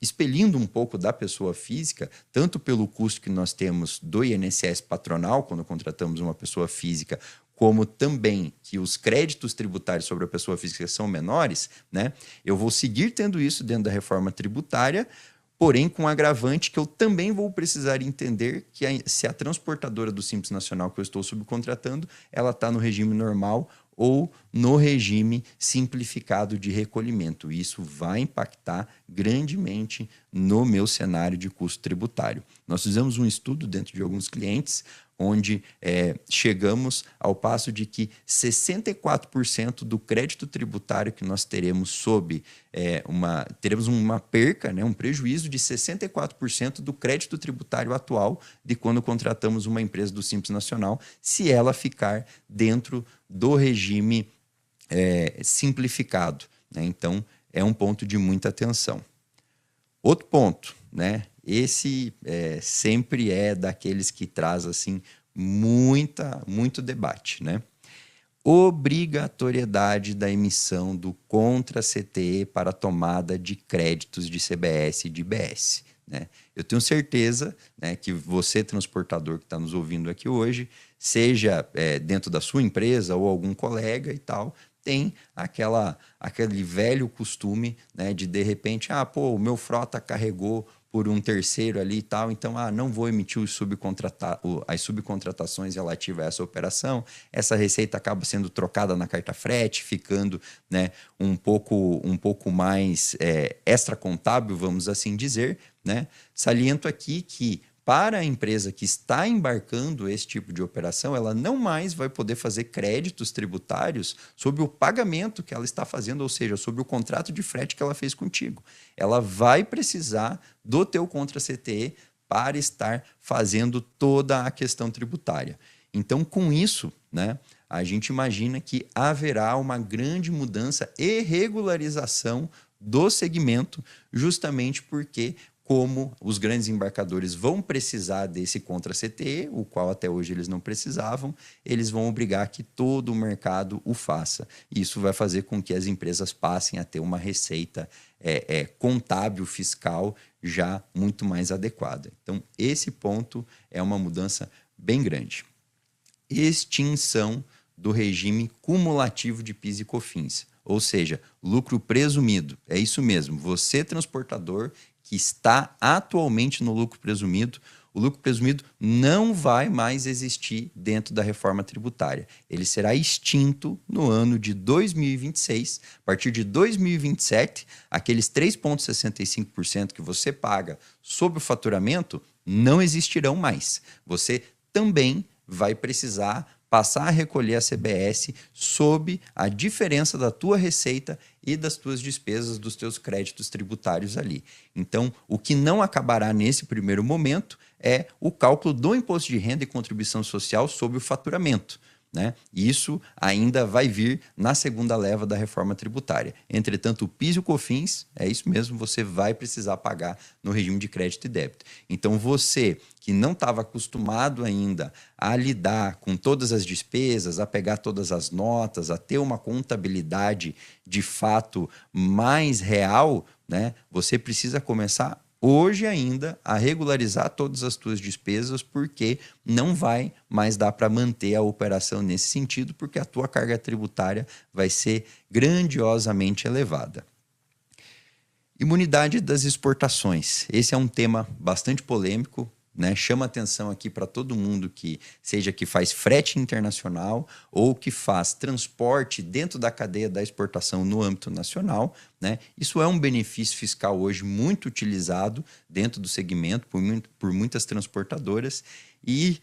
expelindo um pouco da pessoa física, tanto pelo custo que nós temos do INSS patronal, quando contratamos uma pessoa física, como também que os créditos tributários sobre a pessoa física são menores, né? Eu vou seguir tendo isso dentro da reforma tributária, porém com um agravante que eu também vou precisar entender que se a transportadora do Simples Nacional que eu estou subcontratando, ela está no regime normal ou no regime simplificado de recolhimento. Isso vai impactar grandemente no meu cenário de custo tributário. Nós fizemos um estudo dentro de alguns clientes onde chegamos ao passo de que 64% do crédito tributário que nós teremos teremos uma perca, né, um prejuízo de 64% do crédito tributário atual de quando contratamos uma empresa do Simples Nacional, se ela ficar dentro do regime simplificado, né? Então, é um ponto de muita atenção. Outro ponto, né? Esse sempre é daqueles que traz assim muito debate, né? Obrigatoriedade da emissão do contra-CTE para tomada de créditos de CBS e de IBS, né? Eu tenho certeza, né, que você, transportador que está nos ouvindo aqui hoje, seja dentro da sua empresa ou algum colega e tal, tem aquele velho costume, né, de repente, o meu frota carregou por um terceiro ali e tal, então não vou emitir as subcontratações relativas a essa operação, essa receita acaba sendo trocada na carta frete, ficando, né, um pouco mais extra contábil, vamos assim dizer, né? Saliento aqui que para a empresa que está embarcando esse tipo de operação, ela não mais vai poder fazer créditos tributários sobre o pagamento que ela está fazendo, ou seja, sobre o contrato de frete que ela fez contigo. Ela vai precisar do teu contra-CTE para estar fazendo toda a questão tributária. Então, com isso, né, a gente imagina que haverá uma grande mudança e regularização do segmento, justamente porque, como os grandes embarcadores vão precisar desse contra-CTE, o qual até hoje eles não precisavam, eles vão obrigar que todo o mercado o faça. Isso vai fazer com que as empresas passem a ter uma receita contábil, fiscal, já muito mais adequada. Então, esse ponto é uma mudança bem grande. Extinção do regime cumulativo de PIS e COFINS, ou seja, lucro presumido. É isso mesmo, você transportador que está atualmente no lucro presumido, o lucro presumido não vai mais existir dentro da reforma tributária. Ele será extinto no ano de 2026. A partir de 2027, aqueles 3,65% que você paga sobre o faturamento não existirão mais. Você também vai precisar passar a recolher a CBS sob a diferença da tua receita e das tuas despesas, dos teus créditos tributários ali. Então, o que não acabará nesse primeiro momento é o cálculo do imposto de renda e contribuição social sobre o faturamento, né? Isso ainda vai vir na segunda leva da reforma tributária. Entretanto, o PIS e o COFINS, é isso mesmo, você vai precisar pagar no regime de crédito e débito. Então, você que não estava acostumado ainda a lidar com todas as despesas, a pegar todas as notas, a ter uma contabilidade de fato mais real, né? Você precisa começar hoje ainda a regularizar todas as tuas despesas, porque não vai mais dar para manter a operação nesse sentido, porque a tua carga tributária vai ser grandiosamente elevada. Imunidade das exportações. Esse é um tema bastante polêmico, né? Chama atenção aqui para todo mundo que seja que faz frete internacional ou que faz transporte dentro da cadeia da exportação no âmbito nacional, né? Isso é um benefício fiscal hoje muito utilizado dentro do segmento por muitas transportadoras e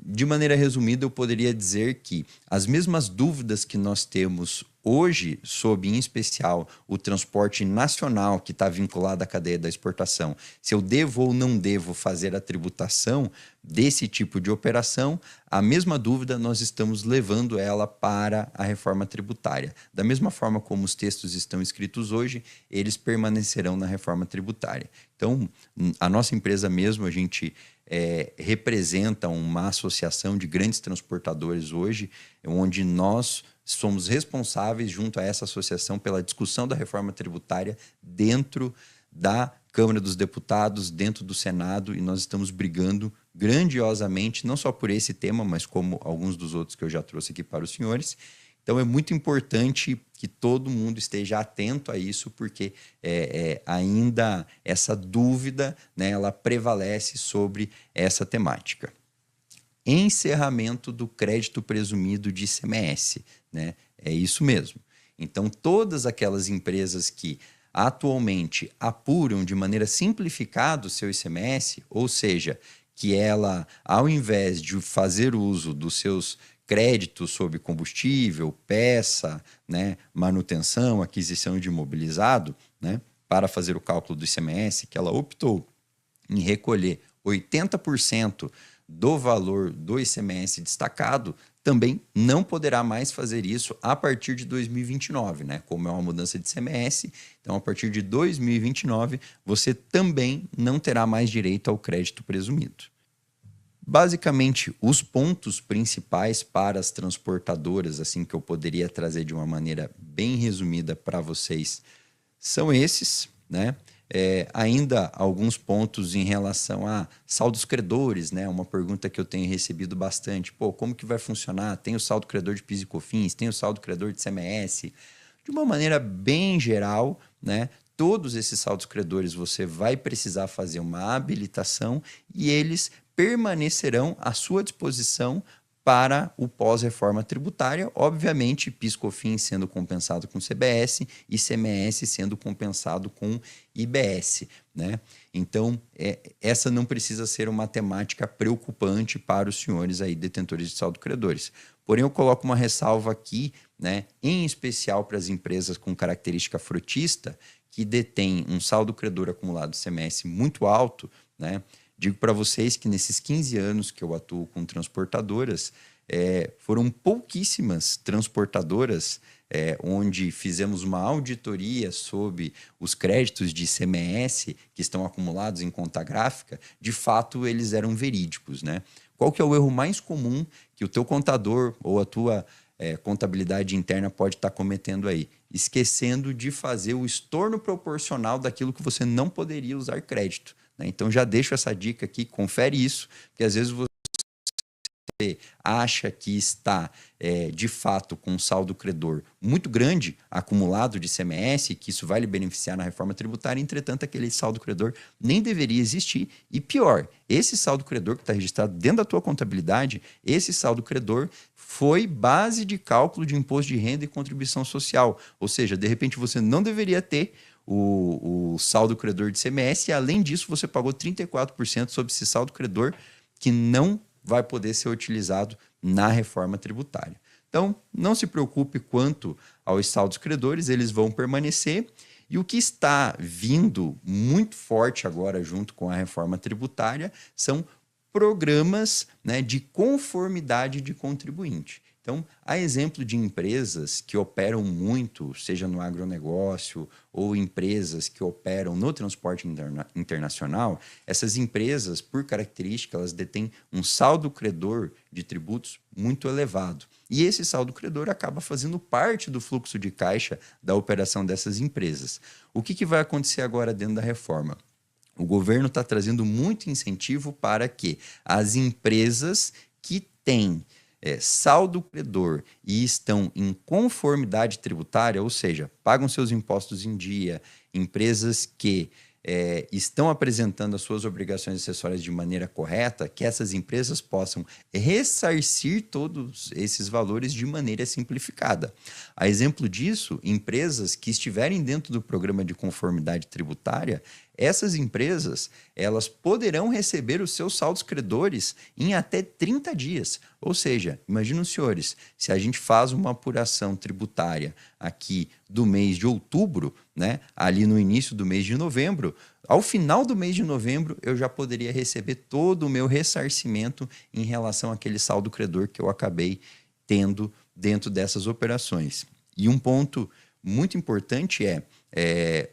de maneira resumida, eu poderia dizer que as mesmas dúvidas que nós temos hoje sobre, em especial, o transporte nacional que está vinculado à cadeia da exportação, se eu devo ou não devo fazer a tributação desse tipo de operação, a mesma dúvida nós estamos levando ela para a reforma tributária. Da mesma forma como os textos estão escritos hoje, eles permanecerão na reforma tributária. Então, a nossa empresa mesmo, a gente representa uma associação de grandes transportadores hoje, onde nós somos responsáveis junto a essa associação pela discussão da reforma tributária dentro da Câmara dos Deputados, dentro do Senado, e nós estamos brigando grandiosamente, não só por esse tema, mas como alguns dos outros que eu já trouxe aqui para os senhores. Então, é muito importante que todo mundo esteja atento a isso, porque ainda essa dúvida, né, ela prevalece sobre essa temática. Encerramento do crédito presumido de ICMS, né? É isso mesmo. Então, todas aquelas empresas que atualmente apuram de maneira simplificada o seu ICMS, ou seja, que ela, ao invés de fazer uso dos seus créditos sobre combustível, peça, né, manutenção, aquisição de imobilizado, né, para fazer o cálculo do ICMS, que ela optou em recolher 80% do valor do ICMS destacado, também não poderá mais fazer isso a partir de 2029, né? Como é uma mudança de ICMS, então a partir de 2029 você também não terá mais direito ao crédito presumido. Basicamente, os pontos principais para as transportadoras, assim que eu poderia trazer de uma maneira bem resumida para vocês, são esses, né? Ainda alguns pontos em relação a saldos credores, né? Uma pergunta que eu tenho recebido bastante. Pô, como que vai funcionar? Tem o saldo credor de PIS e COFINS, tem o saldo credor de ICMS. De uma maneira bem geral, né? Todos esses saldos credores você vai precisar fazer uma habilitação e eles permanecerão à sua disposição para o pós-reforma tributária, obviamente PIS/COFINS sendo compensado com CBS e ICMS sendo compensado com IBS, né? Então, essa não precisa ser uma temática preocupante para os senhores aí detentores de saldo credores. Porém, eu coloco uma ressalva aqui, né, em especial para as empresas com característica frotista, que detêm um saldo credor acumulado ICMS muito alto, né? Digo para vocês que nesses 15 anos que eu atuo com transportadoras, foram pouquíssimas transportadoras onde fizemos uma auditoria sobre os créditos de ICMS que estão acumulados em conta gráfica, de fato eles eram verídicos, né? Qual que é o erro mais comum que o teu contador ou a tua contabilidade interna pode estar cometendo aí? Esquecendo de fazer o estorno proporcional daquilo que você não poderia usar crédito. Então, já deixo essa dica aqui, confere isso, que às vezes você você acha que está, de fato, com um saldo credor muito grande, acumulado de ICMS, que isso vai lhe beneficiar na reforma tributária, entretanto, aquele saldo credor nem deveria existir. E pior, esse saldo credor que está registrado dentro da tua contabilidade, esse saldo credor foi base de cálculo de imposto de renda e contribuição social. Ou seja, de repente você não deveria ter o saldo credor de ICMS e, além disso, você pagou 34% sobre esse saldo credor que não vai poder ser utilizado na reforma tributária. Então, não se preocupe quanto aos saldos credores, eles vão permanecer. E o que está vindo muito forte agora junto com a reforma tributária são programas, né, de conformidade de contribuinte. Então, a exemplo de empresas que operam muito, seja no agronegócio ou empresas que operam no transporte internacional, essas empresas, por característica, elas detêm um saldo credor de tributos muito elevado. E esse saldo credor acaba fazendo parte do fluxo de caixa da operação dessas empresas. O que vai acontecer agora dentro da reforma? O governo está trazendo muito incentivo para que as empresas que têm saldo credor e estão em conformidade tributária, ou seja, pagam seus impostos em dia, empresas que estão apresentando as suas obrigações acessórias de maneira correta, que essas empresas possam ressarcir todos esses valores de maneira simplificada. A exemplo disso, empresas que estiverem dentro do programa de conformidade tributária, essas empresas, elas poderão receber os seus saldos credores em até 30 dias. Ou seja, imaginem, senhores, se a gente faz uma apuração tributária aqui do mês de outubro, né, ali no início do mês de novembro, ao final do mês de novembro, eu já poderia receber todo o meu ressarcimento em relação àquele saldo credor que eu acabei tendo dentro dessas operações. E um ponto muito importante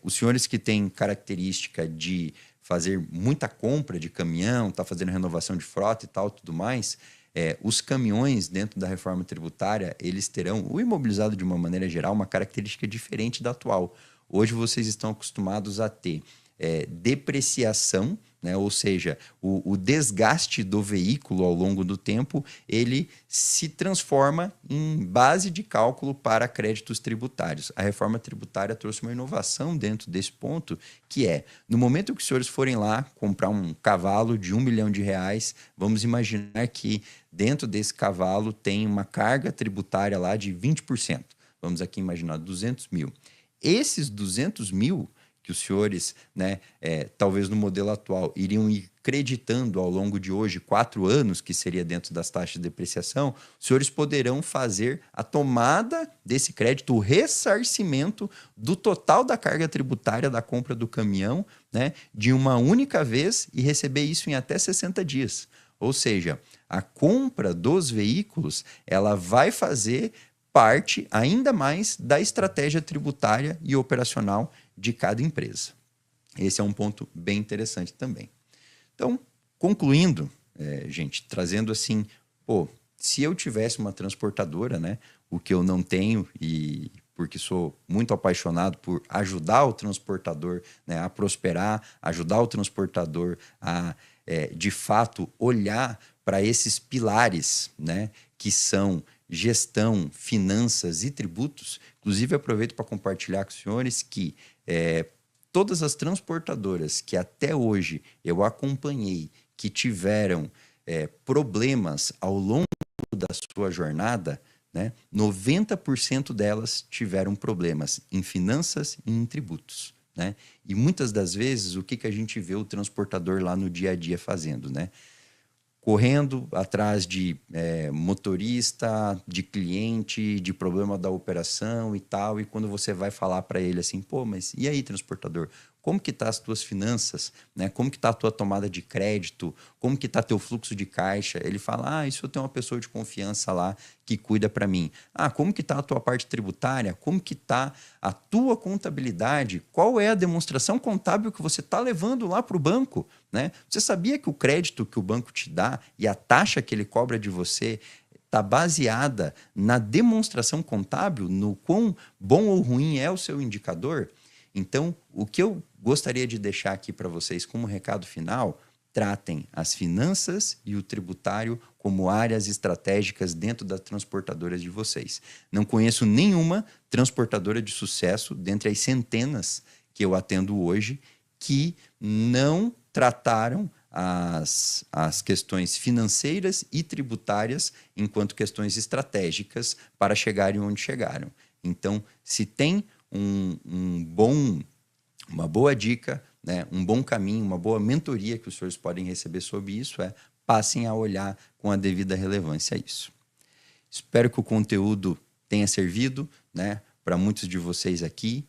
os senhores que têm característica de fazer muita compra de caminhão, tá fazendo renovação de frota e tal, tudo mais, os caminhões dentro da reforma tributária, eles terão, o imobilizado de uma maneira geral, uma característica diferente da atual. Hoje vocês estão acostumados a ter depreciação, né? Ou seja, o desgaste do veículo ao longo do tempo, ele se transforma em base de cálculo para créditos tributários. A reforma tributária trouxe uma inovação dentro desse ponto, que no momento que os senhores forem lá comprar um cavalo de R$1 milhão, vamos imaginar que dentro desse cavalo tem uma carga tributária lá de 20%. Vamos aqui imaginar 200 mil. Esses 200 mil que os senhores, né, talvez no modelo atual, iriam ir creditando ao longo de hoje 4 anos, que seria dentro das taxas de depreciação, os senhores poderão fazer a tomada desse crédito, o ressarcimento do total da carga tributária da compra do caminhão, né, de uma única vez e receber isso em até 60 dias. Ou seja, a compra dos veículos, ela vai fazer parte ainda mais da estratégia tributária e operacional de cada empresa. Esse é um ponto bem interessante também. Então, concluindo, gente, trazendo assim, se eu tivesse uma transportadora, né, o que eu não tenho, e porque sou muito apaixonado por ajudar o transportador, né, a prosperar, ajudar o transportador a, de fato, olhar para esses pilares, né, que são gestão, finanças e tributos. Inclusive, aproveito para compartilhar com os senhores que todas as transportadoras que até hoje eu acompanhei que tiveram problemas ao longo da sua jornada, né, 90% delas tiveram problemas em finanças e em tributos, né? E muitas das vezes, o que a gente vê o transportador lá no dia a dia fazendo, né? Correndo atrás de motorista, de cliente, de problema da operação e tal, e quando você vai falar para ele assim, mas e aí, transportador, como que tá as tuas finanças, né? Como que tá a tua tomada de crédito, como que tá teu fluxo de caixa? Ele fala, isso eu tenho uma pessoa de confiança lá que cuida para mim. Como que tá a tua parte tributária? Como que tá a tua contabilidade? Qual é a demonstração contábil que você tá levando lá para o banco, né? Você sabia que o crédito que o banco te dá e a taxa que ele cobra de você está baseada na demonstração contábil, no quão bom ou ruim é o seu indicador? Então, o que eu gostaria de deixar aqui para vocês como recado final tratem as finanças e o tributário como áreas estratégicas dentro das transportadoras de vocês. Não conheço nenhuma transportadora de sucesso, dentre as centenas que eu atendo hoje, que não trataram as questões financeiras e tributárias enquanto questões estratégicas para chegarem onde chegaram. Então, se tem uma boa dica, né, um bom caminho, uma boa mentoria que os senhores podem receber sobre isso, passem a olhar com a devida relevância a isso. Espero que o conteúdo tenha servido, né, para muitos de vocês aqui.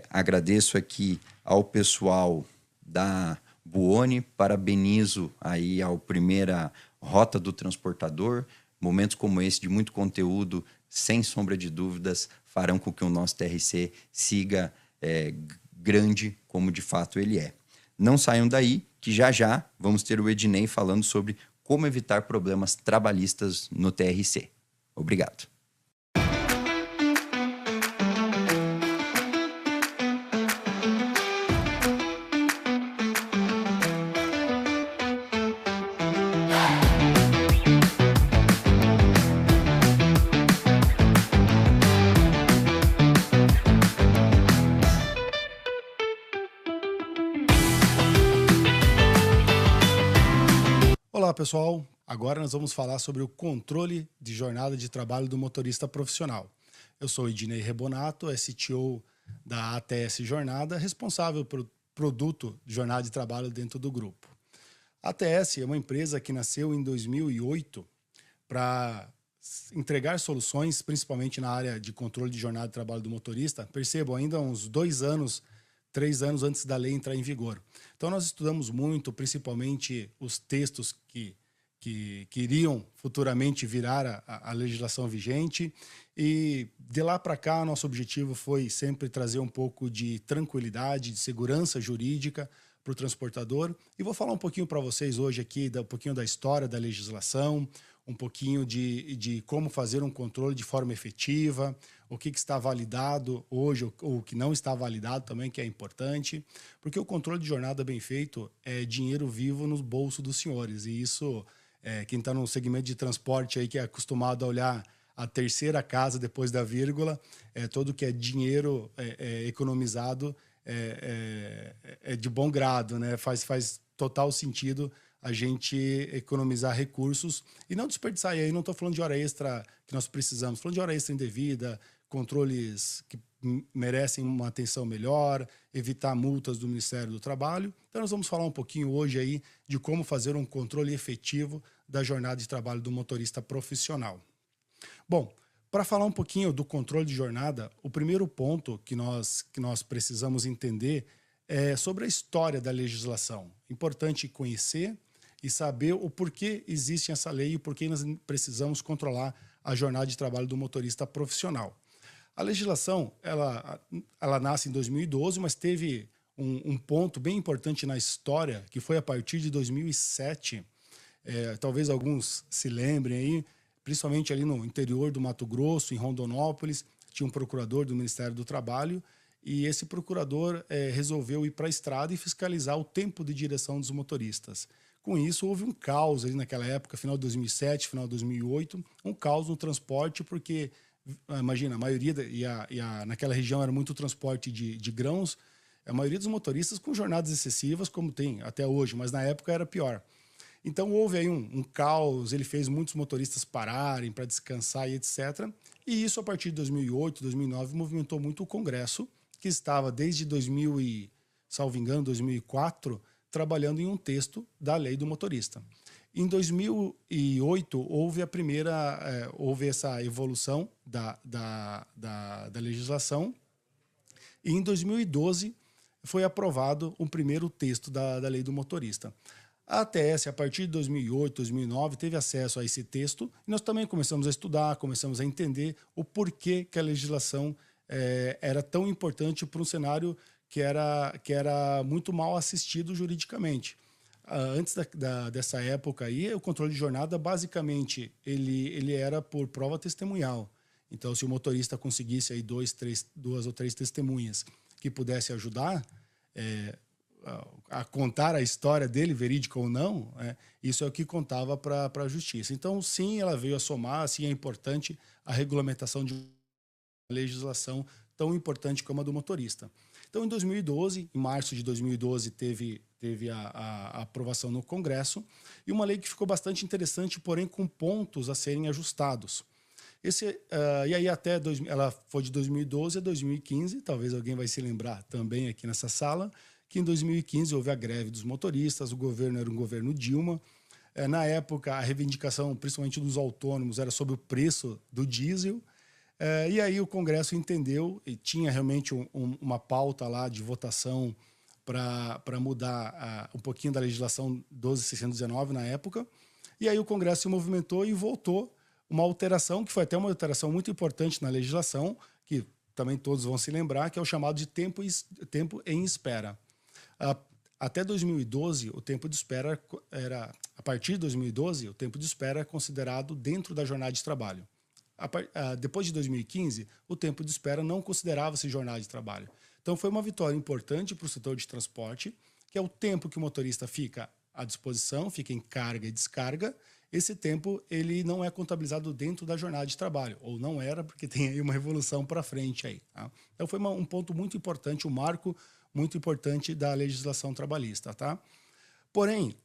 Agradeço aqui ao pessoal da Buoni, parabenizo aí ao primeira Rota do Transportador. Momentos como esse de muito conteúdo, sem sombra de dúvidas, farão com que o nosso TRC siga grande como de fato ele é. Não saiam daí, que já vamos ter o Ednei falando sobre como evitar problemas trabalhistas no TRC. Obrigado. Olá pessoal, agora nós vamos falar sobre o controle de jornada de trabalho do motorista profissional. Eu sou Ednei Rebonato, CTO da ATS Jornada, responsável pelo produto de jornada de trabalho dentro do grupo. A ATS é uma empresa que nasceu em 2008 para entregar soluções, principalmente na área de controle de jornada de trabalho do motorista. Percebam, ainda uns 3 anos antes da lei entrar em vigor. Então, nós estudamos muito, principalmente os textos que iriam futuramente virar a legislação vigente. E de lá para cá, nosso objetivo foi sempre trazer um pouco de tranquilidade, de segurança jurídica para o transportador. E vou falar um pouquinho para vocês hoje aqui, um pouquinho da história da legislação, um pouquinho de como fazer um controle de forma efetiva, o que está validado hoje ou o que não está validado também, que é importante, porque o controle de jornada bem feito é dinheiro vivo no bolso dos senhores. E isso, quem está no segmento de transporte aí, que é acostumado a olhar a terceira casa depois da vírgula, todo que é dinheiro economizado é de bom grado, né? Faz total sentido a gente economizar recursos e não desperdiçar. E aí não estou falando de hora extra que nós precisamos, falando de hora extra indevida, controles que merecem uma atenção melhor, evitar multas do Ministério do Trabalho. Então nós vamos falar um pouquinho hoje aí de como fazer um controle efetivo da jornada de trabalho do motorista profissional. Bom, para falar um pouquinho do controle de jornada, o primeiro ponto que nós precisamos entender é sobre a história da legislação. Importante conhecer e saber o porquê existe essa lei e por que nós precisamos controlar a jornada de trabalho do motorista profissional. A legislação, ela nasce em 2012, mas teve um ponto bem importante na história, que foi a partir de 2007. Talvez alguns se lembrem aí, principalmente ali no interior do Mato Grosso, em Rondonópolis, tinha um procurador do Ministério do Trabalho, e esse procurador resolveu ir para a estrada e fiscalizar o tempo de direção dos motoristas. Com isso, houve um caos ali naquela época, final de 2007, final de 2008, um caos no transporte, porque, imagina, a maioria, naquela região era muito transporte de grãos, a maioria dos motoristas com jornadas excessivas, como tem até hoje, mas na época era pior. Então houve aí um caos, ele fez muitos motoristas pararem para descansar e etc. E isso, a partir de 2008, 2009, movimentou muito o Congresso, que estava desde 2004, trabalhando em um texto da lei do motorista. Em 2008, houve essa evolução da legislação, e em 2012 foi aprovado o primeiro texto da lei do motorista. A ATS, a partir de 2008, 2009, teve acesso a esse texto e nós também começamos a estudar, começamos a entender o porquê que a legislação era tão importante para um cenário que era muito mal assistido juridicamente. Antes dessa época aí, o controle de jornada, basicamente, ele era por prova testemunhal. Então, se o motorista conseguisse aí duas ou três testemunhas que pudessem ajudar, a contar a história dele, verídica ou não, isso é o que contava para a justiça. Então, sim, ela veio a somar, sim, é importante a regulamentação de uma legislação tão importante como a do motorista. Então, em 2012, em março de 2012, teve a aprovação no Congresso e uma lei que ficou bastante interessante, porém com pontos a serem ajustados. E aí ela foi de 2012 a 2015, talvez alguém vai se lembrar também aqui nessa sala, que em 2015 houve a greve dos motoristas, o governo era um governo Dilma. Na época, a reivindicação, principalmente dos autônomos, era sobre o preço do diesel. E aí o Congresso entendeu, e tinha realmente uma pauta lá de votação para mudar um pouquinho da legislação 12.619 na época. E aí o Congresso se movimentou e votou uma alteração, que foi até uma alteração muito importante na legislação, que também todos vão se lembrar, que é o chamado de tempo em espera. Até 2012, o tempo de espera era... A partir de 2012, o tempo de espera é considerado dentro da jornada de trabalho. Depois de 2015, o tempo de espera não considerava-se jornada de trabalho. Então, foi uma vitória importante para o setor de transporte, que é o tempo que o motorista fica à disposição, fica em carga e descarga. Esse tempo ele não é contabilizado dentro da jornada de trabalho, ou não era, porque tem aí uma revolução para frente aí. Tá? Então, foi um ponto muito importante, um marco muito importante da legislação trabalhista. Tá? Porém,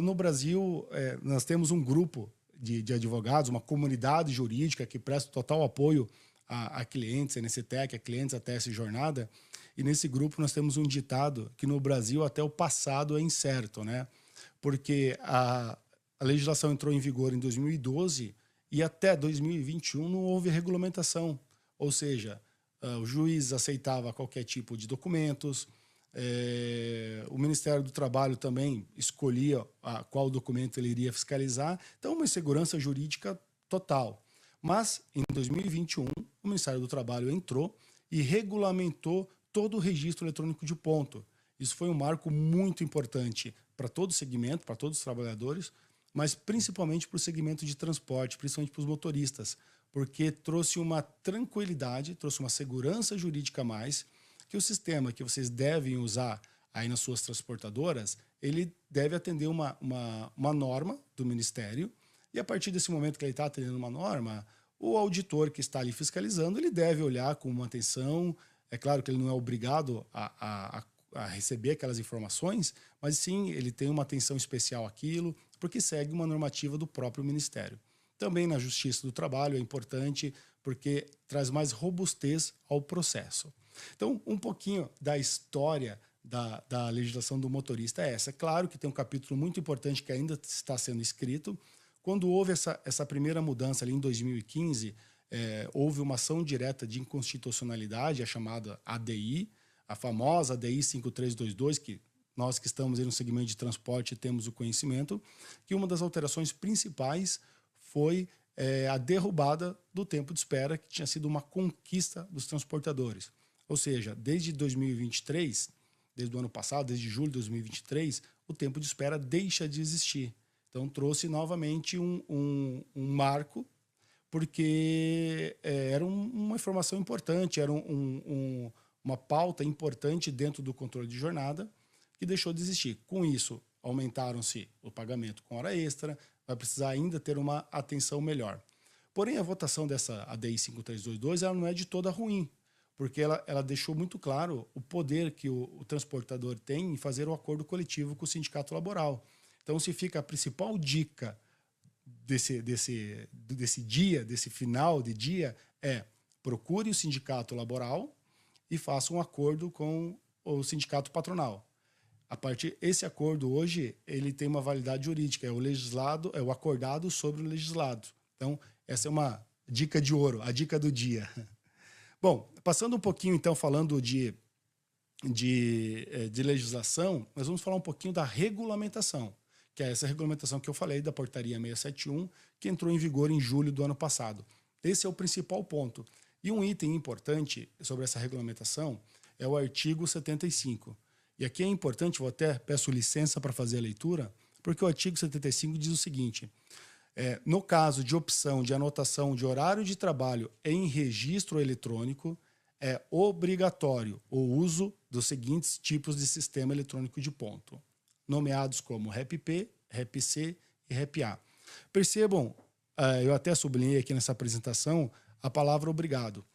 no Brasil, nós temos um grupo de advogados, uma comunidade jurídica que presta total apoio a clientes, a NCTEC, a clientes até essa jornada, e nesse grupo nós temos um ditado que no Brasil até o passado é incerto, né? Porque a legislação entrou em vigor em 2012 e até 2021 não houve regulamentação, ou seja, o juiz aceitava qualquer tipo de documentos, o Ministério do Trabalho também escolhia qual documento ele iria fiscalizar, então uma insegurança jurídica total. Mas, em 2021, o Ministério do Trabalho entrou e regulamentou todo o registro eletrônico de ponto. Isso foi um marco muito importante para todo o segmento, para todos os trabalhadores, mas principalmente para o segmento de transporte, principalmente para os motoristas, porque trouxe uma tranquilidade, trouxe uma segurança jurídica a mais, que o sistema que vocês devem usar aí nas suas transportadoras, ele deve atender uma norma do Ministério, e a partir desse momento que ele está atendendo uma norma, o auditor que está ali fiscalizando, ele deve olhar com uma atenção. É claro que ele não é obrigado a receber aquelas informações, mas sim, ele tem uma atenção especial àquilo, porque segue uma normativa do próprio Ministério. Também na Justiça do Trabalho é importante, porque traz mais robustez ao processo. Então, um pouquinho da história da legislação do motorista é essa. É claro que tem um capítulo muito importante que ainda está sendo escrito. Quando houve essa primeira mudança ali em 2015, houve uma ação direta de inconstitucionalidade, a chamada ADI, a famosa ADI 5322, que nós que estamos aí no segmento de transporte temos o conhecimento, que uma das alterações principais foi a derrubada do tempo de espera, que tinha sido uma conquista dos transportadores. Ou seja, desde 2023, desde o ano passado, desde julho de 2023, o tempo de espera deixa de existir. Então, trouxe novamente um marco, porque era uma informação importante, era uma pauta importante dentro do controle de jornada, que deixou de existir. Com isso, aumentaram-se o pagamento com hora extra, vai precisar ainda ter uma atenção melhor. Porém, a votação dessa ADI 5322 ela não é de toda ruim, porque ela deixou muito claro o poder que o transportador tem em fazer o acordo coletivo com o sindicato laboral. Então, se fica a principal dica desse dia, desse final de dia, procure o sindicato laboral e faça um acordo com o sindicato patronal. Esse acordo hoje ele tem uma validade jurídica, é o acordado sobre o legislado. Então, essa é uma dica de ouro, a dica do dia. Bom, passando um pouquinho, então, falando de legislação, nós vamos falar um pouquinho da regulamentação, que é essa regulamentação que eu falei, da Portaria 671, que entrou em vigor em julho do ano passado. Esse é o principal ponto. E um item importante sobre essa regulamentação é o artigo 75. E aqui é importante, peço licença para fazer a leitura, porque o artigo 75 diz o seguinte: no caso de opção de anotação de horário de trabalho em registro eletrônico, é obrigatório o uso dos seguintes tipos de sistema eletrônico de ponto, nomeados como REP-P, REP-C e REP-A. Percebam, eu até sublinhei aqui nessa apresentação a palavra obrigado.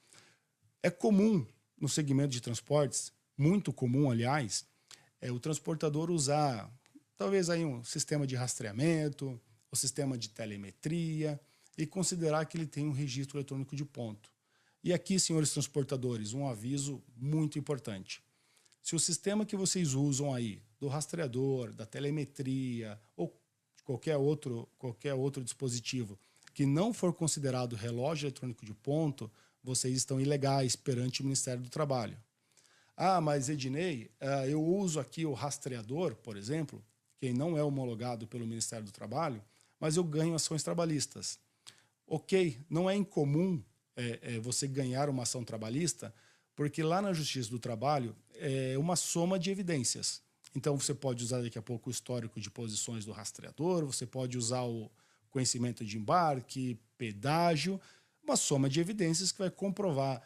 É comum no segmento de transportes, muito comum, aliás, o transportador usar talvez aí um sistema de rastreamento, o sistema de telemetria e considerar que ele tem um registro eletrônico de ponto. E aqui, senhores transportadores, um aviso muito importante. Se o sistema que vocês usam aí, do rastreador, da telemetria ou de qualquer outro dispositivo que não for considerado relógio eletrônico de ponto, vocês estão ilegais perante o Ministério do Trabalho. Ah, mas Ednei, eu uso aqui o rastreador, por exemplo, que não é homologado pelo Ministério do Trabalho, mas eu ganho ações trabalhistas. Ok, não é incomum você ganhar uma ação trabalhista, porque lá na Justiça do Trabalho é uma soma de evidências. Então você pode usar daqui a pouco o histórico de posições do rastreador, você pode usar o conhecimento de embarque, pedágio, uma soma de evidências que vai comprovar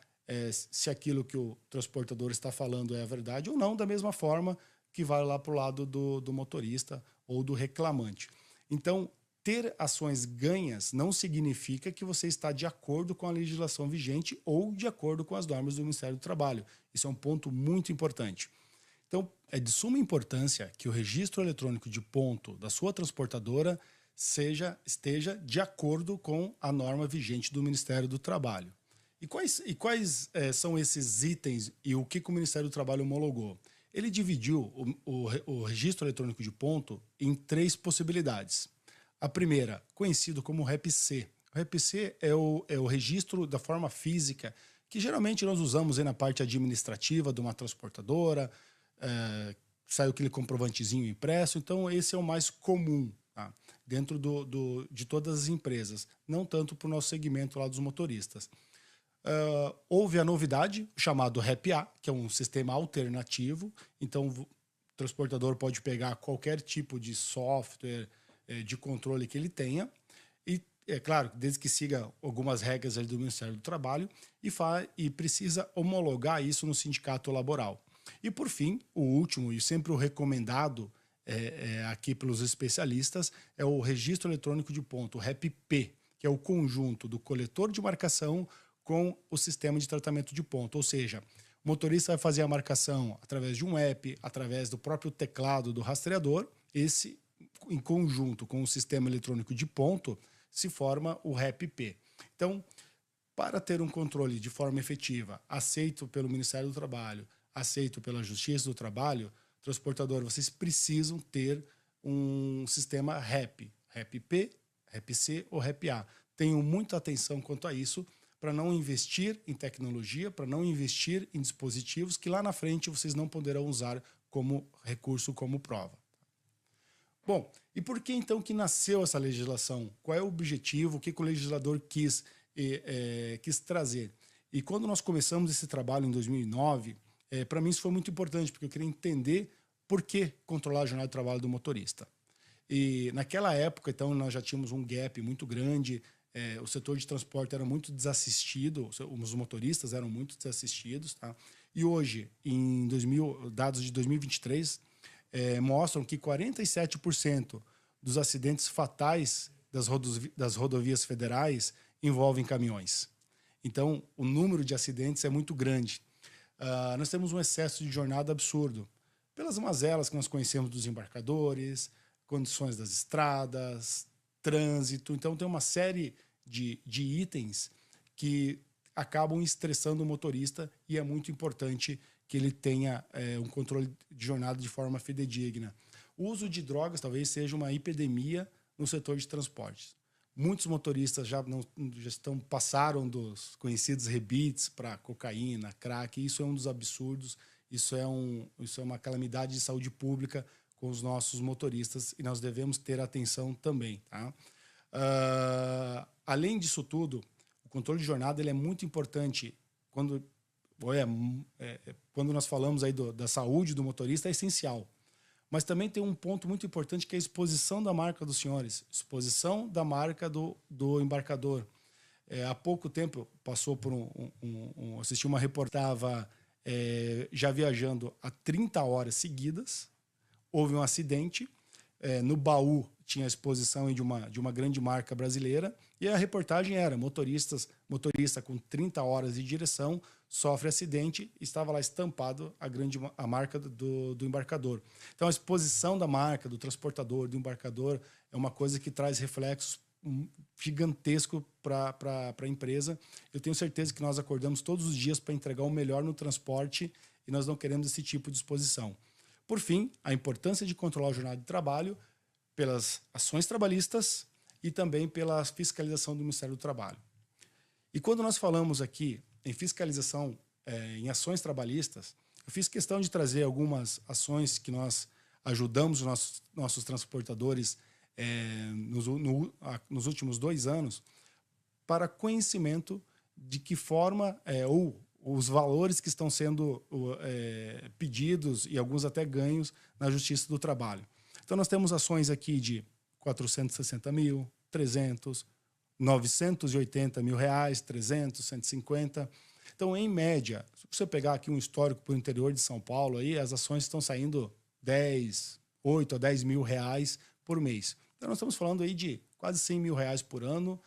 se aquilo que o transportador está falando é a verdade ou não, da mesma forma que vai lá para o lado do motorista ou do reclamante. Então, ter ações ganhas não significa que você está de acordo com a legislação vigente ou de acordo com as normas do Ministério do Trabalho. Isso é um ponto muito importante. Então, é de suma importância que o registro eletrônico de ponto da sua transportadora esteja de acordo com a norma vigente do Ministério do Trabalho. E quais são esses itens e o que o Ministério do Trabalho homologou? Ele dividiu o registro eletrônico de ponto em 3 possibilidades. A primeira, conhecido como REP-C. O REP-C é o registro da forma física que geralmente nós usamos aí na parte administrativa de uma transportadora, sai aquele comprovantezinho impresso, então esse é o mais comum, tá? Dentro de todas as empresas, não tanto para o nosso segmento lá dos motoristas. Houve a novidade, chamado REP-A, que é um sistema alternativo, então o transportador pode pegar qualquer tipo de software de controle que ele tenha, e é claro, desde que siga algumas regras ali do Ministério do Trabalho, e precisa homologar isso no sindicato laboral. E por fim, o último e sempre o recomendado aqui pelos especialistas é o registro eletrônico de ponto, o REP-P, que é o conjunto do coletor de marcação com o sistema de tratamento de ponto, ou seja, o motorista vai fazer a marcação através de um app, através do próprio teclado do rastreador, esse em conjunto com o sistema eletrônico de ponto se forma o REP-P. Então, para ter um controle de forma efetiva, aceito pelo Ministério do Trabalho, aceito pela Justiça do Trabalho, transportador, vocês precisam ter um sistema REP, REP-P, REP-C ou REP-A. Tenham muita atenção quanto a isso, para não investir em tecnologia, para não investir em dispositivos que lá na frente vocês não poderão usar como recurso, como prova. Bom, e por que então que nasceu essa legislação? Qual é o objetivo? O que o legislador quis trazer? E quando nós começamos esse trabalho em 2009, para mim isso foi muito importante, porque eu queria entender por que controlar a jornada de trabalho do motorista. E naquela época, então, nós já tínhamos um gap muito grande, o setor de transporte era muito desassistido, os motoristas eram muito desassistidos, tá? E hoje, dados de 2023, mostram que 47% dos acidentes fatais das rodovias federais envolvem caminhões. Então, o número de acidentes é muito grande. Nós temos um excesso de jornada absurdo, pelas mazelas que nós conhecemos dos embarcadores, condições das estradas, trânsito. Então, tem uma série de itens que acabam estressando o motorista e é muito importante que ele tenha um controle de jornada de forma fidedigna. O uso de drogas talvez seja uma epidemia no setor de transportes. Muitos motoristas passaram dos conhecidos rebites para cocaína, crack, e isso é um dos absurdos, isso é uma calamidade de saúde pública com os nossos motoristas e nós devemos ter atenção também, tá? Além disso tudo, o controle de jornada ele é muito importante quando nós falamos aí da saúde do motorista, é essencial. Mas também tem um ponto muito importante que é a exposição da marca dos senhores, exposição da marca do embarcador. há pouco tempo passou por assisti uma reportagem, já viajando há 30 horas seguidas, houve um acidente, no baú tinha a exposição de uma grande marca brasileira, e a reportagem era motorista com 30 horas de direção sofre acidente, estava lá estampado a marca do embarcador. Então a exposição da marca, do transportador, do embarcador, é uma coisa que traz reflexos gigantesco para a empresa. Eu tenho certeza que nós acordamos todos os dias para entregar o melhor no transporte e nós não queremos esse tipo de exposição. Por fim, a importância de controlar a jornada de trabalho pelas ações trabalhistas e também pela fiscalização do Ministério do Trabalho. E quando nós falamos aqui em fiscalização, em ações trabalhistas, eu fiz questão de trazer algumas ações que nós ajudamos os nossos transportadores nos últimos 2 anos, para conhecimento de que forma ou os valores que estão sendo pedidos e alguns até ganhos na Justiça do Trabalho. Então nós temos ações aqui de 460 mil, 300, 980 mil reais, 300, 150. Então, em média, se você pegar aqui um histórico para o interior de São Paulo, aí, as ações estão saindo 8 a 10 mil reais por mês. Então, nós estamos falando aí de quase 100 mil reais por ano.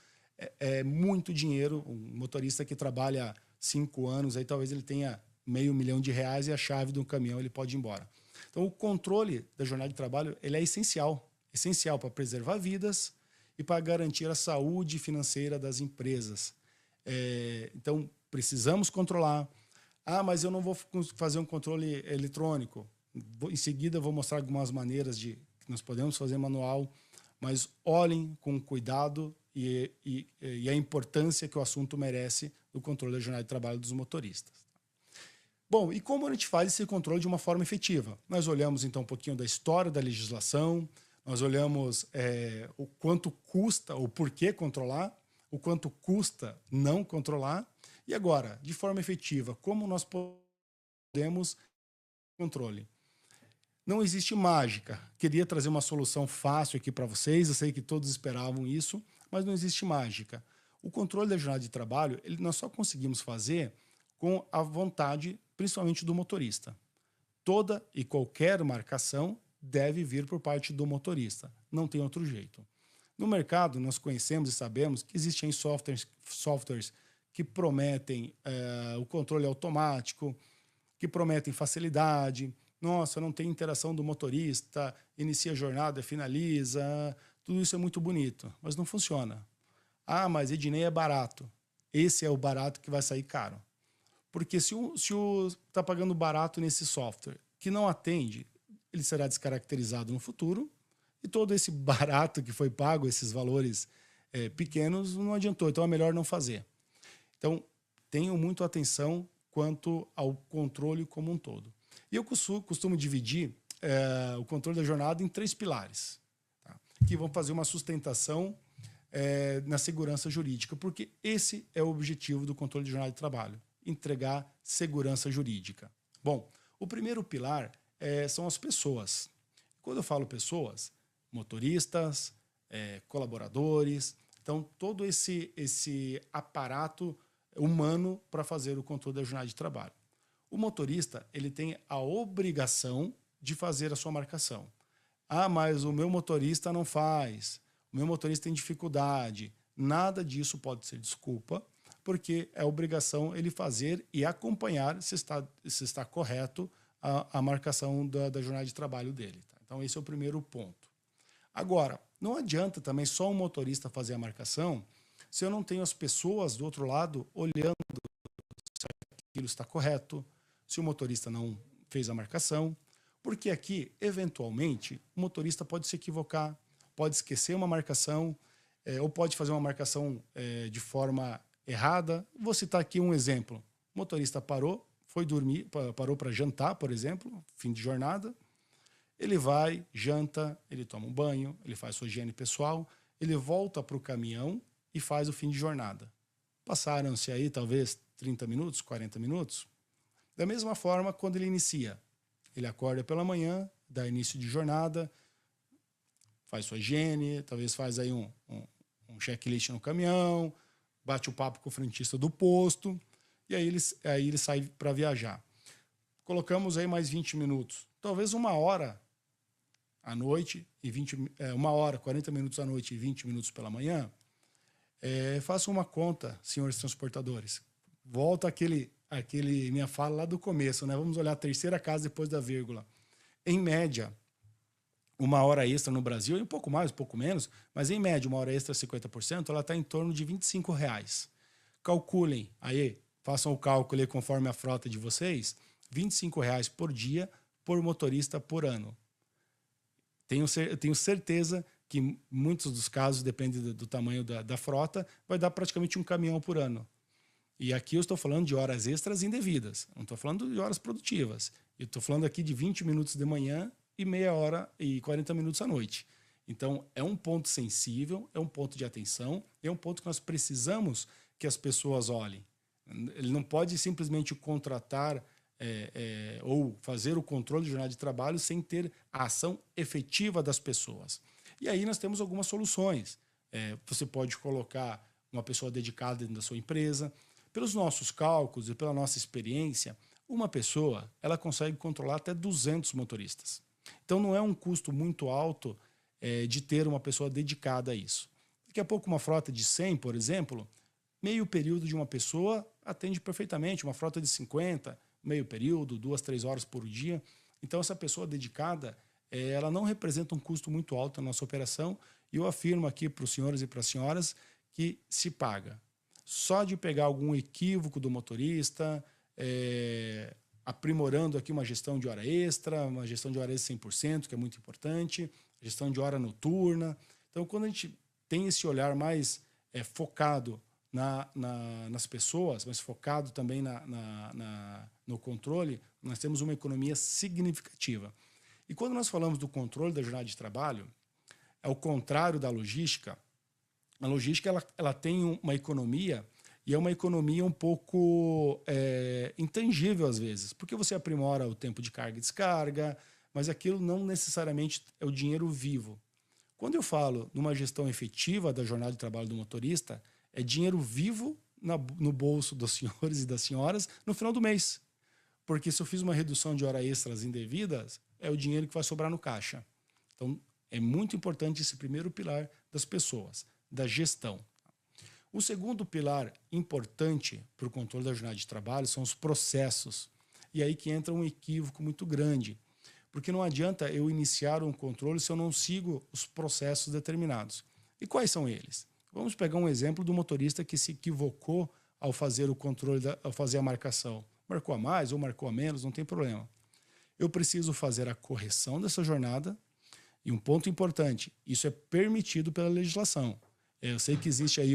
É muito dinheiro. Um motorista que trabalha 5 anos, aí talvez ele tenha R$500 mil e a chave de um caminhão ele pode ir embora. Então, o controle da jornada de trabalho ele é essencial para preservar vidas e para garantir a saúde financeira das empresas. Então, precisamos controlar. Mas eu não vou fazer um controle eletrônico. Em seguida, vou mostrar algumas maneiras que nós podemos fazer manual, mas olhem com cuidado e a importância que o assunto merece do controle da jornada de trabalho dos motoristas. Bom, e como a gente faz esse controle de uma forma efetiva? Nós olhamos, então, um pouquinho da história da legislação, nós olhamos o quanto custa, o porquê controlar, o quanto custa não controlar, e agora, de forma efetiva, como nós podemos controle? Não existe mágica. Queria trazer uma solução fácil aqui para vocês, eu sei que todos esperavam isso, mas não existe mágica. O controle da jornada de trabalho, nós só conseguimos fazer com a vontade, principalmente do motorista. Toda e qualquer marcação deve vir por parte do motorista. Não tem outro jeito. No mercado, nós conhecemos e sabemos que existem softwares que prometem o controle automático, que prometem facilidade. Nossa, não tem interação do motorista, inicia a jornada, finaliza. Tudo isso é muito bonito, mas não funciona. Mas Ednei é barato. Esse é o barato que vai sair caro. Porque se está pagando barato nesse software que não atende, ele será descaracterizado no futuro e todo esse barato que foi pago, esses valores pequenos, não adiantou. Então é melhor não fazer. Então, tenham muito atenção quanto ao controle como um todo. E eu costumo dividir o controle da jornada em 3 pilares, tá? Que vão fazer uma sustentação na segurança jurídica, porque esse é o objetivo do controle de jornada de trabalho, entregar segurança jurídica. Bom, o primeiro pilar são as pessoas. Quando eu falo pessoas, motoristas, colaboradores, então todo esse aparato humano para fazer o controle da jornada de trabalho. O motorista ele tem a obrigação de fazer a sua marcação. Mas o meu motorista não faz, o meu motorista tem dificuldade. Nada disso pode ser desculpa, porque é obrigação ele fazer e acompanhar se está correto a marcação da jornada de trabalho dele. Tá? Então, esse é o primeiro ponto. Agora, não adianta também só um motorista fazer a marcação se eu não tenho as pessoas do outro lado olhando se aquilo está correto, se o motorista não fez a marcação, porque aqui, eventualmente, o motorista pode se equivocar, pode esquecer uma marcação, ou pode fazer uma marcação de forma errada. Vou citar aqui um exemplo. O motorista parou, foi dormir, parou para jantar, por exemplo, fim de jornada. Ele vai, janta, ele toma um banho, ele faz sua higiene pessoal, ele volta para o caminhão e faz o fim de jornada. Passaram-se aí talvez 30 minutos, 40 minutos. Da mesma forma, quando ele inicia, ele acorda pela manhã, dá início de jornada, faz sua higiene, talvez faz aí um checklist no caminhão, bate o papo com o frentista do posto, e aí ele sai para viajar. Colocamos aí mais 20 minutos. Talvez 1 hora à noite, 1 hora, 40 minutos à noite e 20 minutos pela manhã. Faça uma conta, senhores transportadores. Volta aquele minha fala lá do começo, né? Vamos olhar a terceira casa depois da vírgula. Em média, 1 hora extra no Brasil, e um pouco mais, um pouco menos, mas em média, 1 hora extra 50%, ela está em torno de R$25. Calculem, aí, façam o cálculo aí conforme a frota de vocês, R$25 por dia por motorista por ano. Tenho certeza que muitos dos casos, depende do tamanho da frota, vai dar praticamente um caminhão por ano. E aqui eu estou falando de horas extras indevidas, não estou falando de horas produtivas. Eu estou falando aqui de 20 minutos de manhã e meia hora e 40 minutos à noite. Então, é um ponto sensível, é um ponto de atenção, é um ponto que nós precisamos que as pessoas olhem. Ele não pode simplesmente contratar ou fazer o controle de jornada de trabalho sem ter a ação efetiva das pessoas. E aí nós temos algumas soluções. Você pode colocar uma pessoa dedicada dentro da sua empresa. Pelos nossos cálculos e pela nossa experiência, uma pessoa ela consegue controlar até 200 motoristas. Então não é um custo muito alto de ter uma pessoa dedicada a isso. Daqui a pouco uma frota de 100, por exemplo, meio período de uma pessoa atende perfeitamente. Uma frota de 50, meio período, 2, 3 horas por dia. Então essa pessoa dedicada, ela não representa um custo muito alto na nossa operação. E eu afirmo aqui para os senhores e para as senhoras que se paga. Só de pegar algum equívoco do motorista, aprimorando aqui uma gestão de hora extra, uma gestão de hora extra 100%, que é muito importante, gestão de hora noturna. Então, quando a gente tem esse olhar mais focado nas pessoas, mas focado também no controle, nós temos uma economia significativa. E quando nós falamos do controle da jornada de trabalho, ao contrário da logística, a logística ela tem uma economia, e é uma economia um pouco intangível às vezes, porque você aprimora o tempo de carga e descarga, mas aquilo não necessariamente é o dinheiro vivo. Quando eu falo numa gestão efetiva da jornada de trabalho do motorista, é dinheiro vivo no bolso dos senhores e das senhoras no final do mês. Porque se eu fiz uma redução de horas extras indevidas, é o dinheiro que vai sobrar no caixa. Então, é muito importante esse primeiro pilar das pessoas, da gestão. O segundo pilar importante para o controle da jornada de trabalho são os processos. E aí que entra um equívoco muito grande. Porque não adianta eu iniciar um controle se eu não sigo os processos determinados. E quais são eles? Vamos pegar um exemplo do motorista que se equivocou ao fazer o controle, ao fazer a marcação. Marcou a mais ou marcou a menos, não tem problema. Eu preciso fazer a correção dessa jornada. E um ponto importante, isso é permitido pela legislação. Eu sei que existe aí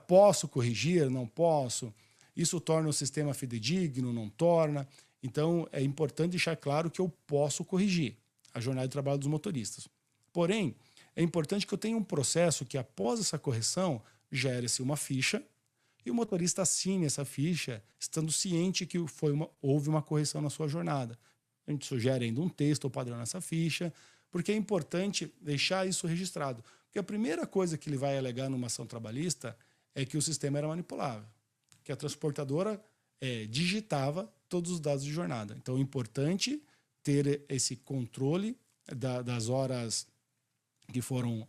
posso corrigir, não posso. Isso torna o sistema fidedigno, não torna. Então, é importante deixar claro que eu posso corrigir a jornada de trabalho dos motoristas. Porém, é importante que eu tenha um processo que, após essa correção, gere-se uma ficha e o motorista assine essa ficha, estando ciente que houve uma correção na sua jornada. A gente sugere ainda um texto ou padrão nessa ficha, porque é importante deixar isso registrado. Porque a primeira coisa que ele vai alegar numa ação trabalhista é que o sistema era manipulável, que a transportadora digitava todos os dados de jornada. Então é importante ter esse controle das horas que foram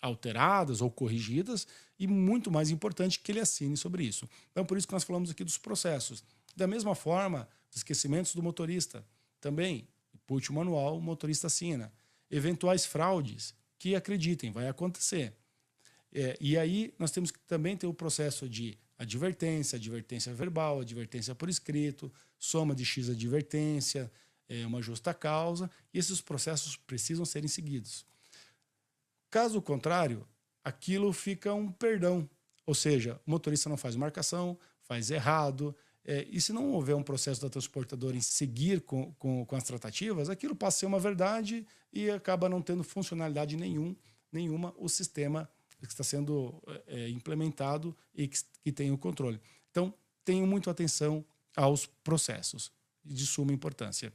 alteradas ou corrigidas e, muito mais importante, que ele assine sobre isso. Então, por isso que nós falamos aqui dos processos. Da mesma forma, os esquecimentos do motorista. Também, input manual, o motorista assina. Eventuais fraudes, que acreditem, vai acontecer. E aí nós temos que também ter o processo de advertência verbal, advertência por escrito, soma de X advertência, uma justa causa, e esses processos precisam serem seguidos. Caso contrário, aquilo fica um perdão. Ou seja, o motorista não faz marcação, faz errado, e se não houver um processo da transportadora em seguir com as tratativas, aquilo passa a ser uma verdade e acaba não tendo funcionalidade nenhuma o sistema que está sendo implementado e que tem o controle. Então, tenham muito atenção aos processos, de suma importância.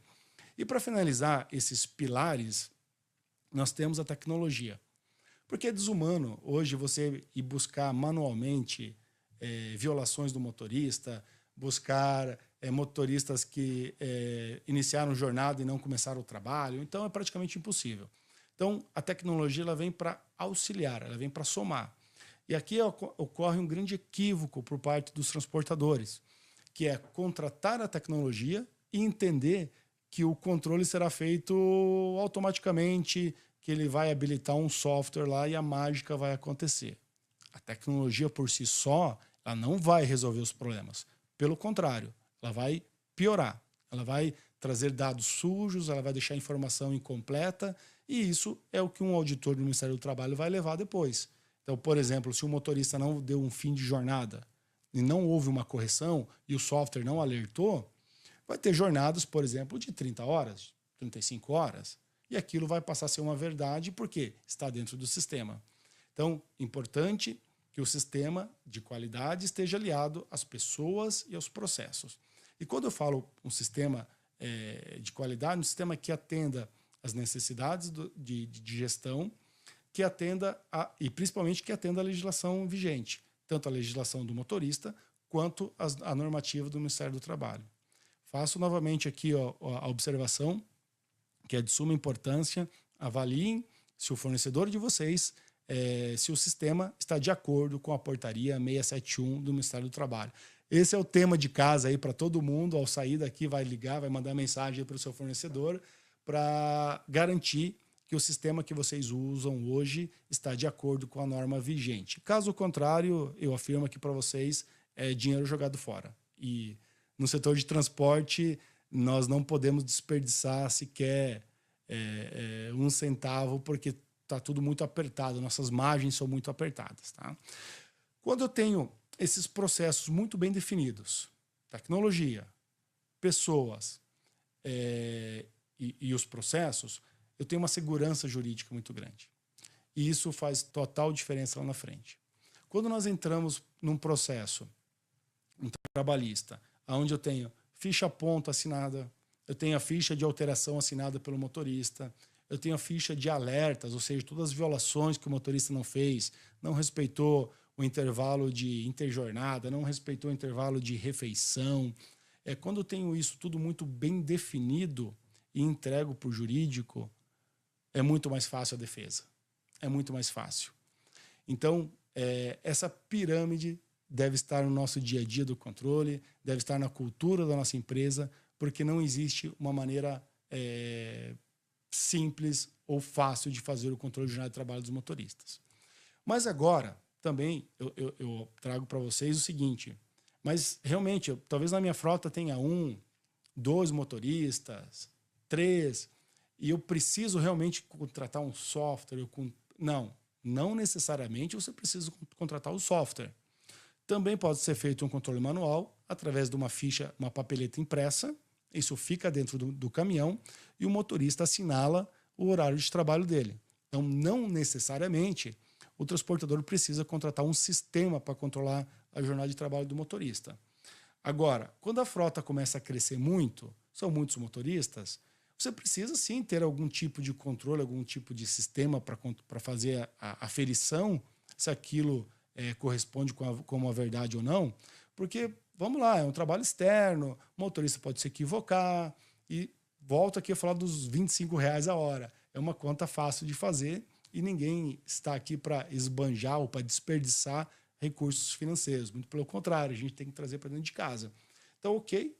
E para finalizar esses pilares, nós temos a tecnologia. Porque é desumano hoje você ir buscar manualmente violações do motorista, buscar motoristas que iniciaram jornada e não começaram o trabalho. Então, é praticamente impossível. Então, a tecnologia ela vem para auxiliar, ela vem para somar. E aqui ocorre um grande equívoco por parte dos transportadores, que é contratar a tecnologia e entender que o controle será feito automaticamente, que ele vai habilitar um software lá e a mágica vai acontecer. A tecnologia por si só, ela não vai resolver os problemas. Pelo contrário, ela vai piorar. Ela vai trazer dados sujos, ela vai deixar informação incompleta, e isso é o que um auditor do Ministério do Trabalho vai levar depois. Então, por exemplo, se o motorista não deu um fim de jornada e não houve uma correção e o software não alertou, vai ter jornadas, por exemplo, de 30 horas, 35 horas, e aquilo vai passar a ser uma verdade porque está dentro do sistema. Então, importante que o sistema de qualidade esteja aliado às pessoas e aos processos. E quando eu falo um sistema de qualidade, um sistema que atenda às necessidades de gestão, que atenda e principalmente que atenda a legislação vigente, tanto a legislação do motorista quanto a normativa do Ministério do Trabalho. Faço novamente aqui a observação, que é de suma importância. Avaliem se o fornecedor de vocês, se o sistema está de acordo com a portaria 671 do Ministério do Trabalho. Esse é o tema de casa aí para todo mundo. Ao sair daqui, vai ligar, vai mandar mensagem para o seu fornecedor para garantir que o sistema que vocês usam hoje está de acordo com a norma vigente. Caso contrário, eu afirmo aqui para vocês, é dinheiro jogado fora. E no setor de transporte, nós não podemos desperdiçar sequer um centavo, porque está tudo muito apertado, nossas margens são muito apertadas. Tá? Quando eu tenho esses processos muito bem definidos, tecnologia, pessoas e os processos, eu tenho uma segurança jurídica muito grande. E isso faz total diferença lá na frente. Quando nós entramos num processo trabalhista, onde eu tenho ficha ponto assinada, eu tenho a ficha de alteração assinada pelo motorista, eu tenho a ficha de alertas, ou seja, todas as violações que o motorista não fez, não respeitou o intervalo de interjornada, não respeitou o intervalo de refeição. Quando eu tenho isso tudo muito bem definido e entrego para o jurídico, é muito mais fácil a defesa. É muito mais fácil. Então, essa pirâmide deve estar no nosso dia a dia do controle, deve estar na cultura da nossa empresa, porque não existe uma maneira simples ou fácil de fazer o controle de jornada de trabalho dos motoristas. Mas agora, também, eu trago para vocês o seguinte, mas realmente, talvez na minha frota tenha 1, 2 motoristas, 3, e eu preciso realmente contratar um software. Não necessariamente você precisa contratar o software. Também pode ser feito um controle manual através de uma ficha, uma papeleta impressa. Isso fica dentro do caminhão e o motorista assinala o horário de trabalho dele. Então, não necessariamente o transportador precisa contratar um sistema para controlar a jornada de trabalho do motorista. Agora, quando a frota começa a crescer muito, são muitos motoristas, você precisa sim ter algum tipo de controle, algum tipo de sistema para fazer a aferição se aquilo corresponde com uma verdade ou não, porque, vamos lá, é um trabalho externo, o motorista pode se equivocar, e volto aqui a falar dos R$25 a hora. É uma conta fácil de fazer e ninguém está aqui para esbanjar ou para desperdiçar recursos financeiros. Muito pelo contrário, a gente tem que trazer para dentro de casa. Então, ok,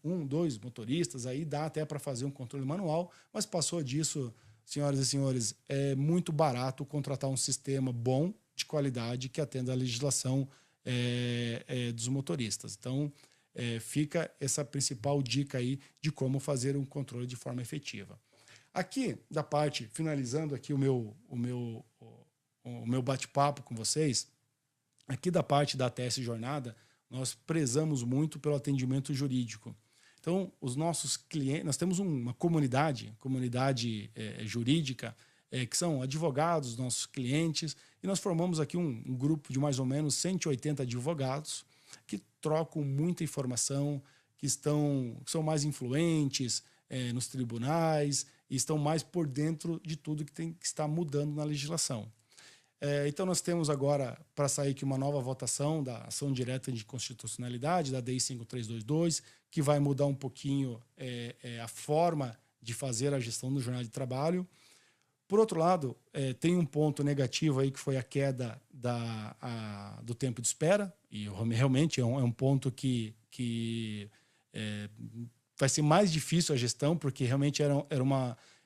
1, 2 motoristas, aí dá até para fazer um controle manual, mas passou disso, senhoras e senhores, é muito barato contratar um sistema bom, de qualidade, que atenda à legislação dos motoristas. Então, fica essa principal dica aí de como fazer um controle de forma efetiva. Aqui, da parte, finalizando aqui o meu bate-papo com vocês, aqui da parte da ATS Jornada, nós prezamos muito pelo atendimento jurídico. Então, os nossos clientes, nós temos uma comunidade jurídica, que são advogados, nossos clientes, e nós formamos aqui um grupo de mais ou menos 180 advogados que trocam muita informação, que são mais influentes nos tribunais e estão mais por dentro de tudo que está mudando na legislação. Então, nós temos agora para sair aqui uma nova votação da ação direta de constitucionalidade, da DI 5322, que vai mudar um pouquinho a forma de fazer a gestão do jornada de trabalho. Por outro lado, tem um ponto negativo aí que foi a queda do tempo de espera, e realmente é um ponto que vai ser mais difícil a gestão, porque realmente era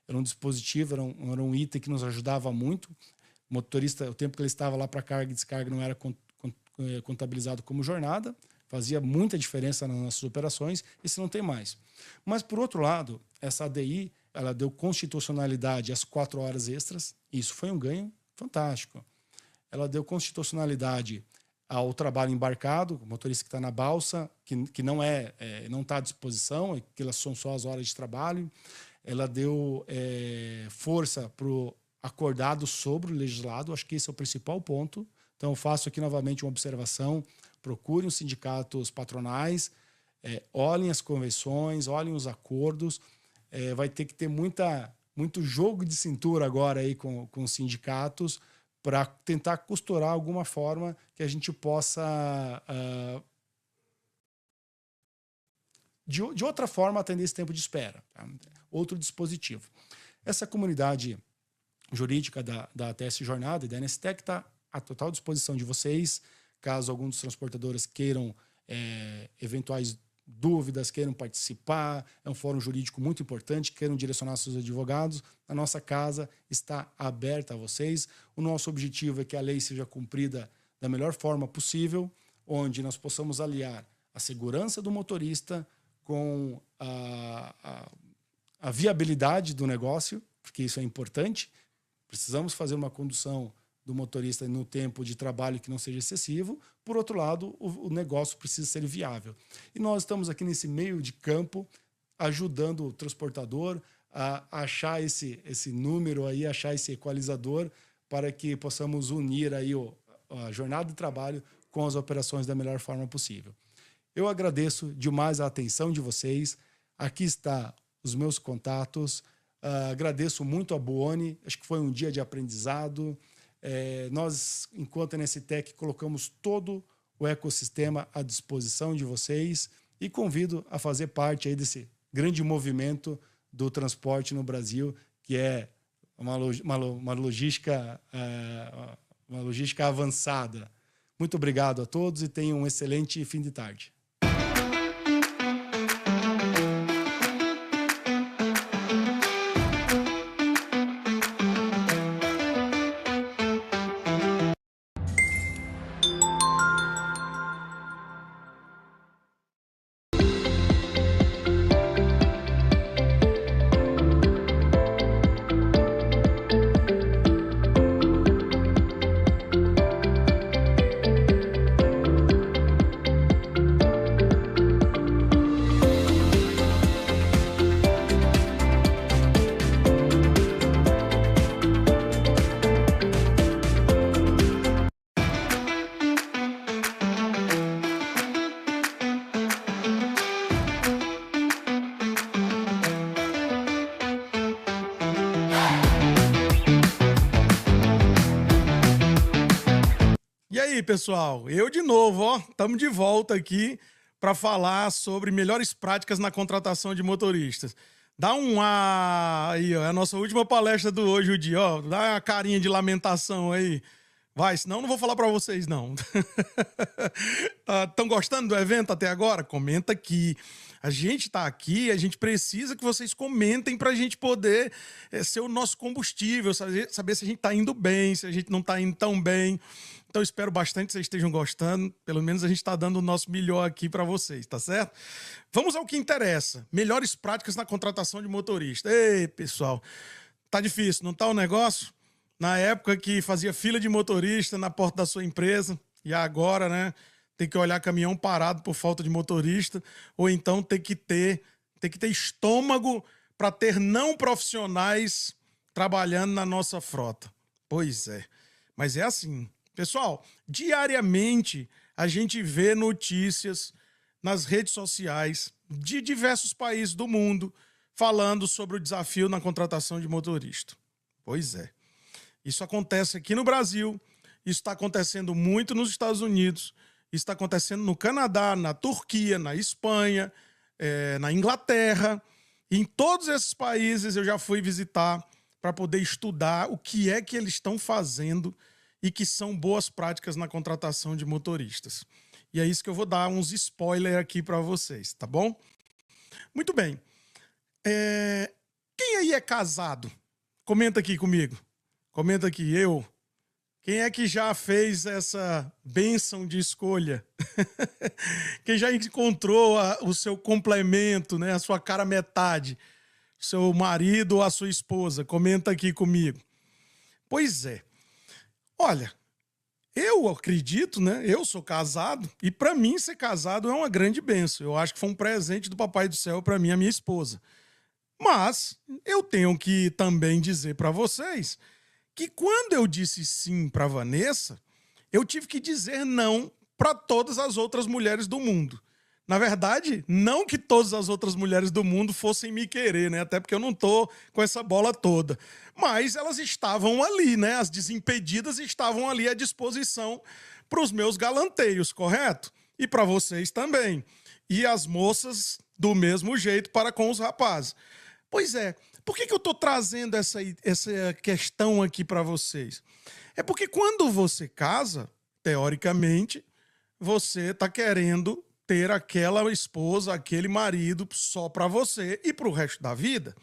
um dispositivo, era um item que nos ajudava muito. O motorista, o tempo que ele estava lá para carga e descarga não era contabilizado como jornada, fazia muita diferença nas nossas operações, isso não tem mais. Mas, por outro lado, essa ADI, ela deu constitucionalidade às 4 horas extras, e isso foi um ganho fantástico. Ela deu constitucionalidade ao trabalho embarcado, o motorista que está na balsa, que não está à disposição, aquelas são só as horas de trabalho. Ela deu força para o acordado sobre o legislado, acho que esse é o principal ponto. Então, eu faço aqui novamente uma observação, procurem os sindicatos patronais, olhem as convenções, olhem os acordos, vai ter que ter muito jogo de cintura agora aí com os sindicatos para tentar costurar alguma forma que a gente possa, de outra forma, atender esse tempo de espera. Tá? Outro dispositivo. Essa comunidade jurídica da ATS Jornada e da NSTEC está à total disposição de vocês, caso algum dos transportadores queiram eventuais dúvidas, queiram participar, é um fórum jurídico muito importante, queiram direcionar seus advogados, a nossa casa está aberta a vocês. O nosso objetivo é que a lei seja cumprida da melhor forma possível, onde nós possamos aliar a segurança do motorista com a viabilidade do negócio, porque isso é importante. Precisamos fazer uma condução do motorista no tempo de trabalho que não seja excessivo. Por outro lado, o negócio precisa ser viável. E nós estamos aqui nesse meio de campo, ajudando o transportador a achar esse número aí, achar esse equalizador, para que possamos unir aí a jornada de trabalho com as operações da melhor forma possível. Eu agradeço demais a atenção de vocês. Aqui está os meus contatos. Agradeço muito a Buoni, acho que foi um dia de aprendizado. Nós, enquanto NSTEC, colocamos todo o ecossistema à disposição de vocês e convido a fazer parte aí desse grande movimento do transporte no Brasil, que é uma logística avançada. Muito obrigado a todos e tenham um excelente fim de tarde. Pessoal, eu de novo, ó, estamos de volta aqui para falar sobre melhores práticas na contratação de motoristas. Dá um aí, ó, é a nossa última palestra do hoje, o dia, ó, dá uma carinha de lamentação aí. Vai, senão não vou falar para vocês, não. Estão gostando do evento até agora? Comenta aqui. A gente está aqui, a gente precisa que vocês comentem para a gente poder ser o nosso combustível, saber se a gente está indo bem, se a gente não está indo tão bem. Então, espero bastante que vocês estejam gostando. Pelo menos a gente está dando o nosso melhor aqui para vocês, tá certo? Vamos ao que interessa. Melhores práticas na contratação de motorista. Ei, pessoal, tá difícil, não tá o negócio? Na época que fazia fila de motorista na porta da sua empresa, e agora, né, tem que olhar caminhão parado por falta de motorista, ou então tem que ter estômago para ter não profissionais trabalhando na nossa frota. Pois é, mas é assim. Pessoal, diariamente a gente vê notícias nas redes sociais de diversos países do mundo falando sobre o desafio na contratação de motorista. Pois é. Isso acontece aqui no Brasil, isso está acontecendo muito nos Estados Unidos, isso está acontecendo no Canadá, na Turquia, na Espanha, na Inglaterra. Em todos esses países eu já fui visitar para poder estudar o que é que eles estão fazendo e que são boas práticas na contratação de motoristas. E é isso que eu vou dar uns spoilers aqui para vocês, tá bom? Muito bem. Quem aí é casado? Comenta aqui comigo. Comenta aqui, eu. Quem é que já fez essa bênção de escolha? Quem já encontrou o seu complemento, né? A sua cara metade? Seu marido ou a sua esposa? Comenta aqui comigo. Pois é. Olha, eu acredito, né? Eu sou casado e para mim ser casado é uma grande bênção. Eu acho que foi um presente do Papai do Céu para mim e a minha esposa. Mas eu tenho que também dizer para vocês que quando eu disse sim para Vanessa, eu tive que dizer não para todas as outras mulheres do mundo. Na verdade, não que todas as outras mulheres do mundo fossem me querer, né? Até porque eu não tô com essa bola toda. Mas elas estavam ali, né? As desimpedidas estavam ali à disposição para os meus galanteios, correto? E para vocês também. E as moças do mesmo jeito para com os rapazes. Pois é. Por que eu estou trazendo essa questão aqui para vocês? É porque quando você casa, teoricamente, você está querendo ter aquela esposa, aquele marido só para você e para o resto da vida.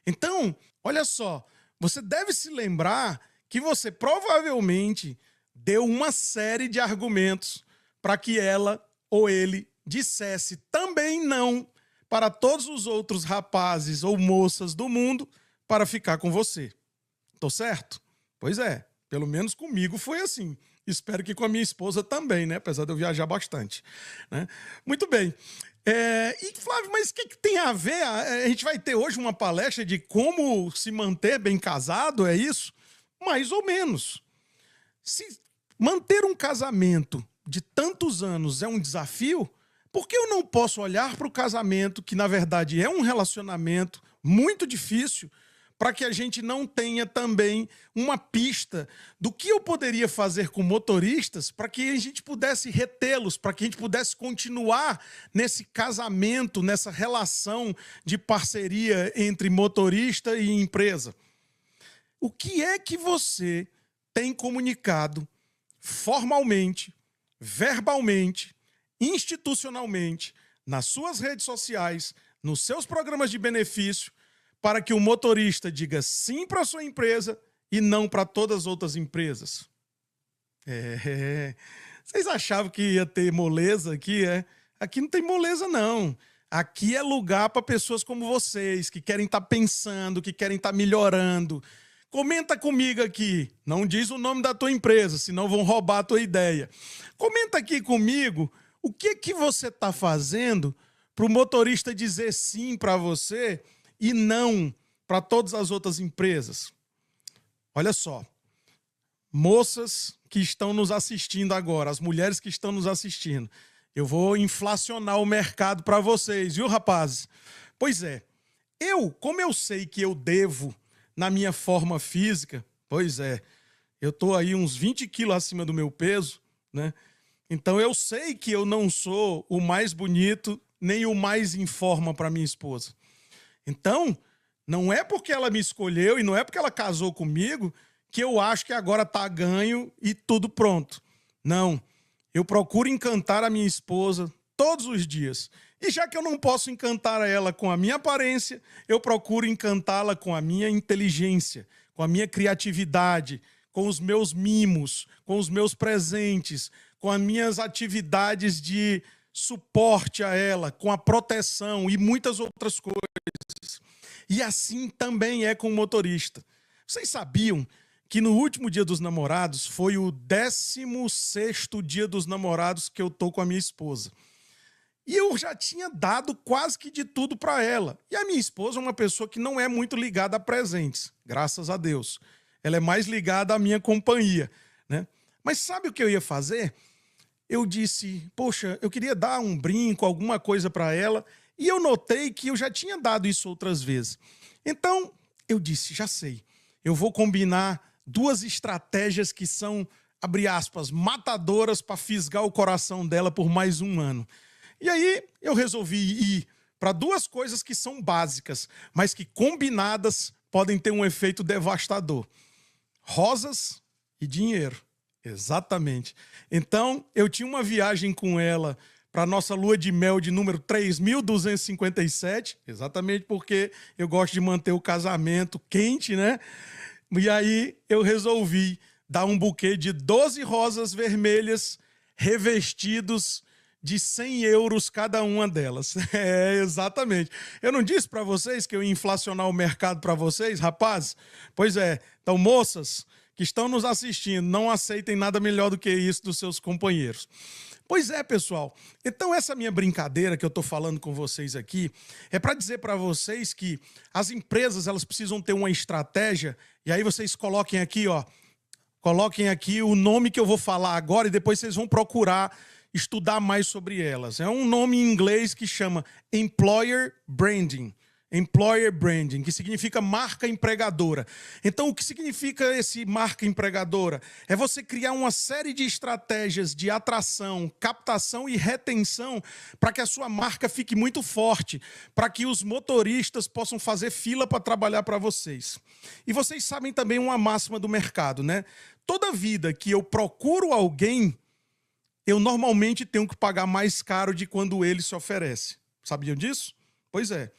Então, olha só, você deve se lembrar que você provavelmente deu uma série de argumentos para que ela ou ele dissesse também não para todos os outros rapazes ou moças do mundo para ficar com você. Tô certo? Pois é, pelo menos comigo foi assim. Espero que com a minha esposa também, né? Apesar de eu viajar bastante. Né? Muito bem. E, Flávio, mas o que tem a ver? A gente vai ter hoje uma palestra de como se manter bem casado, é isso? Mais ou menos. Se manter um casamento de tantos anos é um desafio, por que eu não posso olhar para o casamento, que na verdade é um relacionamento muito difícil, para que a gente não tenha também uma pista do que eu poderia fazer com motoristas para que a gente pudesse retê-los, para que a gente pudesse continuar nesse casamento, nessa relação de parceria entre motorista e empresa? O que é que você tem comunicado formalmente, verbalmente, institucionalmente, nas suas redes sociais, nos seus programas de benefício, para que o motorista diga sim para a sua empresa e não para todas as outras empresas? Vocês achavam que ia ter moleza aqui? Aqui não tem moleza, não. Aqui é lugar para pessoas como vocês, que querem estar pensando, que querem estar melhorando. Comenta comigo aqui. Não diz o nome da tua empresa, senão vão roubar a tua ideia. Comenta aqui comigo o que você está fazendo para o motorista dizer sim para você e não para todas as outras empresas. Olha só, moças que estão nos assistindo agora, as mulheres que estão nos assistindo, eu vou inflacionar o mercado para vocês, viu, rapazes? Pois é, como eu sei que eu devo na minha forma física, pois é, eu estou aí uns 20 quilos acima do meu peso, né? Então eu sei que eu não sou o mais bonito, nem o mais em forma para minha esposa. Então, não é porque ela me escolheu e não é porque ela casou comigo que eu acho que agora tá ganho e tudo pronto. Não, eu procuro encantar a minha esposa todos os dias. E já que eu não posso encantar ela com a minha aparência, eu procuro encantá-la com a minha inteligência, com a minha criatividade, com os meus mimos, com os meus presentes, com as minhas atividades de suporte a ela, com a proteção e muitas outras coisas. E assim também é com o motorista. Vocês sabiam que no último Dia dos Namorados foi o 16º Dia dos Namorados que eu tô com a minha esposa. E eu já tinha dado quase que de tudo para ela. E a minha esposa é uma pessoa que não é muito ligada a presentes, graças a Deus. Ela é mais ligada à minha companhia, né? Mas sabe o que eu ia fazer? Eu disse, poxa, eu queria dar um brinco, alguma coisa para ela, e eu notei que eu já tinha dado isso outras vezes. Então, eu disse, já sei, eu vou combinar duas estratégias que são, abre aspas, matadoras para fisgar o coração dela por mais um ano. E aí eu resolvi ir para duas coisas que são básicas, mas que combinadas podem ter um efeito devastador. Rosas e dinheiro. Exatamente. Então, eu tinha uma viagem com ela para a nossa lua de mel de número 3.257, exatamente porque eu gosto de manter o casamento quente, né? E aí eu resolvi dar um buquê de 12 rosas vermelhas revestidos de 100 euros cada uma delas. É, exatamente. Eu não disse para vocês que eu ia inflacionar o mercado para vocês, rapazes? Pois é. Então, moças que estão nos assistindo, não aceitem nada melhor do que isso dos seus companheiros. Pois é, pessoal. Então, essa minha brincadeira que eu estou falando com vocês aqui é para dizer para vocês que as empresas elas precisam ter uma estratégia, e aí vocês coloquem aqui, ó, coloquem aqui o nome que eu vou falar agora e depois vocês vão procurar estudar mais sobre elas. É um nome em inglês que chama Employer Branding. Employer Branding, que significa marca empregadora. Então, o que significa esse marca empregadora? É você criar uma série de estratégias de atração, captação e retenção para que a sua marca fique muito forte, para que os motoristas possam fazer fila para trabalhar para vocês. E vocês sabem também uma máxima do mercado, né? Toda vida que eu procuro alguém, eu normalmente tenho que pagar mais caro de quando ele se oferece. Sabiam disso? Pois é.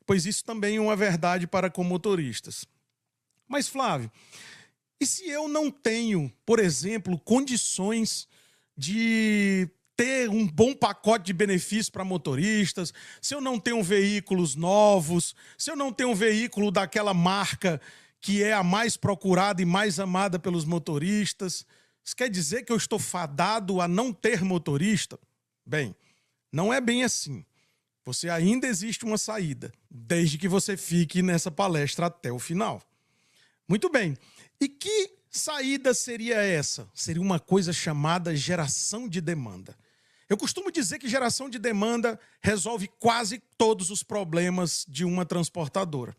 Pois isso também é uma verdade para com motoristas. Mas, Flávio, e se eu não tenho, por exemplo, condições de ter um bom pacote de benefícios para motoristas, se eu não tenho veículos novos, se eu não tenho um veículo daquela marca que é a mais procurada e mais amada pelos motoristas, isso quer dizer que eu estou fadado a não ter motorista? Bem, não é bem assim. Você ainda existe uma saída, desde que você fique nessa palestra até o final. Muito bem. E que saída seria essa? Seria uma coisa chamada geração de demanda. Eu costumo dizer que geração de demanda resolve quase todos os problemas de uma transportadora,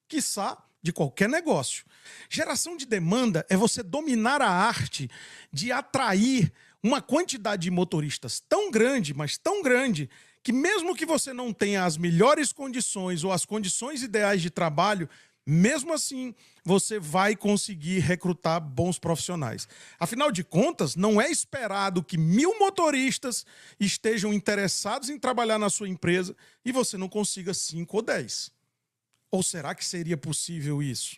quiçá de qualquer negócio. Geração de demanda é você dominar a arte de atrair uma quantidade de motoristas tão grande, mas tão grande, que mesmo que você não tenha as melhores condições ou as condições ideais de trabalho, mesmo assim, você vai conseguir recrutar bons profissionais. Afinal de contas, não é esperado que 1000 motoristas estejam interessados em trabalhar na sua empresa e você não consiga 5 ou 10. Ou será que seria possível isso?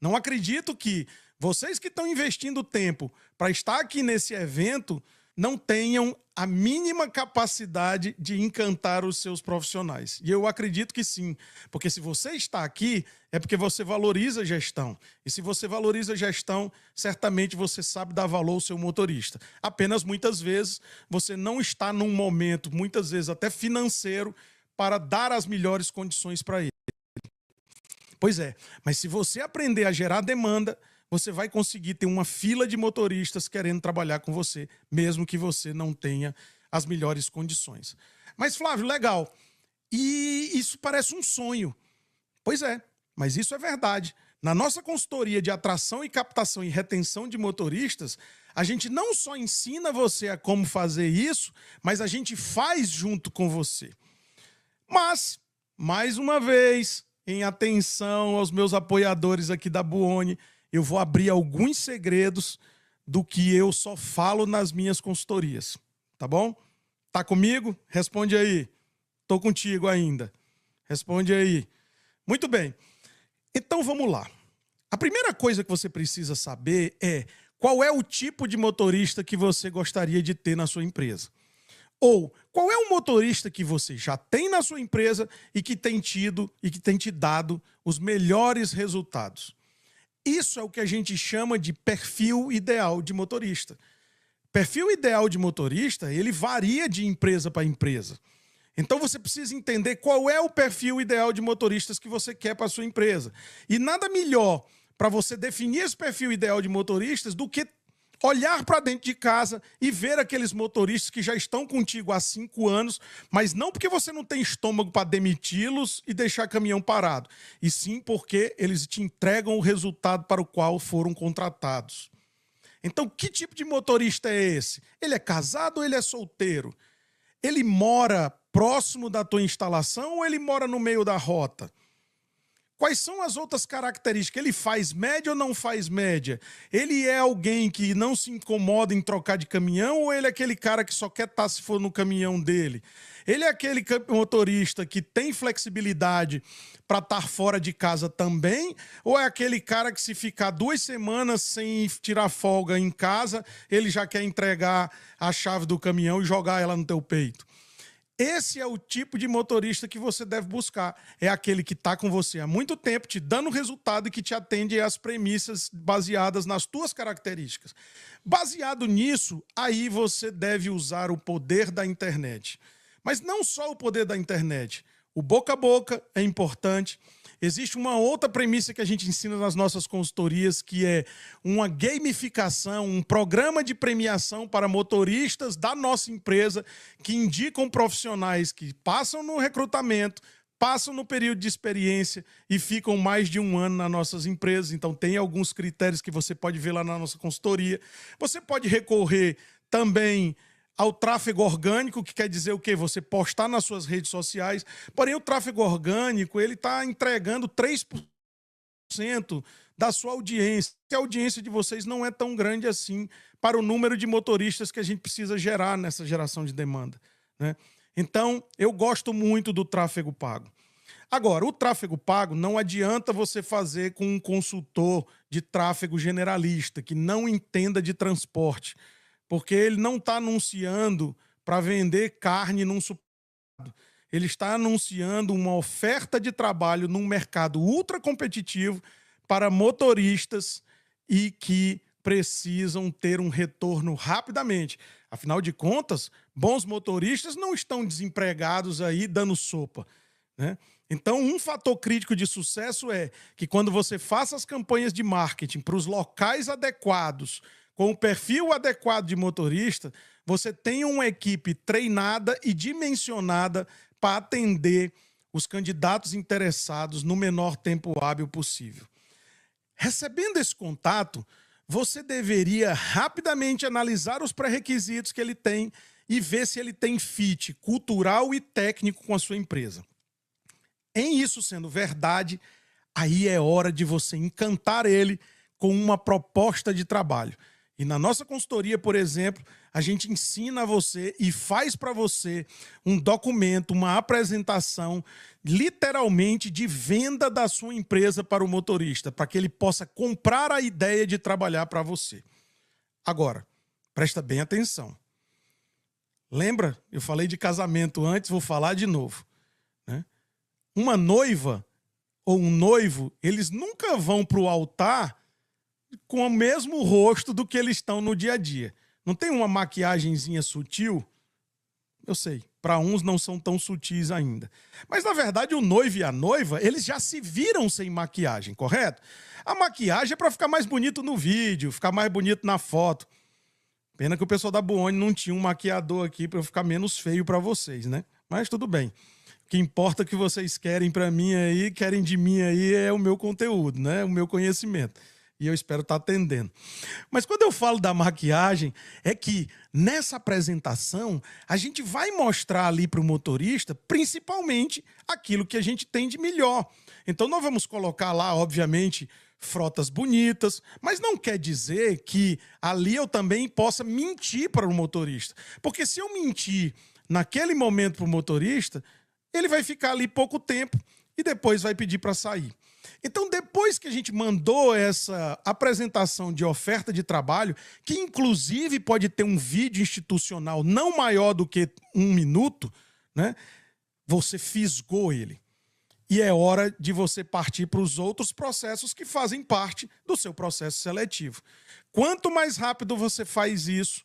Não acredito que vocês que estão investindo tempo para estar aqui nesse evento não tenham a mínima capacidade de encantar os seus profissionais. E eu acredito que sim, porque se você está aqui, é porque você valoriza a gestão. E se você valoriza a gestão, certamente você sabe dar valor ao seu motorista. Apenas, muitas vezes, você não está num momento, muitas vezes até financeiro, para dar as melhores condições para ele. Pois é, mas se você aprender a gerar demanda, você vai conseguir ter uma fila de motoristas querendo trabalhar com você, mesmo que você não tenha as melhores condições. Mas, Flávio, legal. E isso parece um sonho. Pois é, mas isso é verdade. Na nossa consultoria de atração e captação e retenção de motoristas, a gente não só ensina você a como fazer isso, mas a gente faz junto com você. Mas, mais uma vez, em atenção aos meus apoiadores aqui da Buoni, eu vou abrir alguns segredos do que eu só falo nas minhas consultorias, tá bom? Tá comigo? Responde aí. Tô contigo ainda. Responde aí. Muito bem. Então vamos lá. A primeira coisa que você precisa saber é qual é o tipo de motorista que você gostaria de ter na sua empresa. Ou qual é o motorista que você já tem na sua empresa e que tem tido e que tem te dado os melhores resultados. Isso é o que a gente chama de perfil ideal de motorista. Perfil ideal de motorista, ele varia de empresa para empresa. Então você precisa entender qual é o perfil ideal de motoristas que você quer para a sua empresa. E nada melhor para você definir esse perfil ideal de motoristas do que olhar para dentro de casa e ver aqueles motoristas que já estão contigo há 5 anos, mas não porque você não tem estômago para demiti-los e deixar caminhão parado, e sim porque eles te entregam o resultado para o qual foram contratados. Então, que tipo de motorista é esse? Ele é casado ou ele é solteiro? Ele mora próximo da tua instalação ou ele mora no meio da rota? Quais são as outras características? Ele faz média ou não faz média? Ele é alguém que não se incomoda em trocar de caminhão ou ele é aquele cara que só quer estar se for no caminhão dele? Ele é aquele motorista que tem flexibilidade para estar fora de casa também? Ou é aquele cara que se ficar 2 semanas sem tirar folga em casa, ele já quer entregar a chave do caminhão e jogar ela no teu peito? Esse é o tipo de motorista que você deve buscar. É aquele que está com você há muito tempo, te dando resultado e que te atende às premissas baseadas nas tuas características. Baseado nisso, aí você deve usar o poder da internet. Mas não só o poder da internet. O boca a boca é importante. Existe uma outra premissa que a gente ensina nas nossas consultorias, que é uma gamificação, um programa de premiação para motoristas da nossa empresa que indicam profissionais que passam no recrutamento, passam no período de experiência e ficam mais de 1 ano nas nossas empresas. Então tem alguns critérios que você pode ver lá na nossa consultoria. Você pode recorrer também ao tráfego orgânico, que quer dizer o quê? Você postar nas suas redes sociais. Porém, o tráfego orgânico, ele está entregando 3% da sua audiência. A audiência de vocês não é tão grande assim para o número de motoristas que a gente precisa gerar nessa geração de demanda, né? Então, eu gosto muito do tráfego pago. Agora, o tráfego pago não adianta você fazer com um consultor de tráfego generalista, que não entenda de transporte, porque ele não está anunciando para vender carne num supermercado. Ele está anunciando uma oferta de trabalho num mercado ultra competitivo para motoristas e que precisam ter um retorno rapidamente. Afinal de contas, bons motoristas não estão desempregados aí dando sopa, né? Então, um fator crítico de sucesso é que quando você faça as campanhas de marketing para os locais adequados, com o perfil adequado de motorista, você tem uma equipe treinada e dimensionada para atender os candidatos interessados no menor tempo hábil possível. Recebendo esse contato, você deveria rapidamente analisar os pré-requisitos que ele tem e ver se ele tem fit cultural e técnico com a sua empresa. Em isso sendo verdade, aí é hora de você encantar ele com uma proposta de trabalho. E na nossa consultoria, por exemplo, a gente ensina a você e faz para você um documento, uma apresentação, literalmente de venda da sua empresa para o motorista, para que ele possa comprar a ideia de trabalhar para você. Agora, presta bem atenção. Lembra? Eu falei de casamento antes, vou falar de novo, né? Uma noiva ou um noivo, eles nunca vão para o altar com o mesmo rosto do que eles estão no dia a dia. Não tem uma maquiagenzinha sutil? Eu sei, para uns não são tão sutis ainda. Mas, na verdade, o noivo e a noiva, eles já se viram sem maquiagem, correto? A maquiagem é para ficar mais bonito no vídeo, ficar mais bonito na foto. Pena que o pessoal da Buoni não tinha um maquiador aqui para eu ficar menos feio para vocês, né? Mas tudo bem. O que importa que vocês querem para mim aí, querem de mim aí, é o meu conteúdo, né? O meu conhecimento. E eu espero estar atendendo. Mas quando eu falo da maquiagem, é que nessa apresentação a gente vai mostrar ali para o motorista principalmente aquilo que a gente tem de melhor. Então nós vamos colocar lá, obviamente, frotas bonitas, mas não quer dizer que ali eu também possa mentir para o motorista. Porque se eu mentir naquele momento para o motorista, ele vai ficar ali pouco tempo e depois vai pedir para sair. Então, depois que a gente mandou essa apresentação de oferta de trabalho, que inclusive pode ter um vídeo institucional não maior do que 1 minuto, né? Você fisgou ele. E é hora de você partir para os outros processos que fazem parte do seu processo seletivo. Quanto mais rápido você faz isso,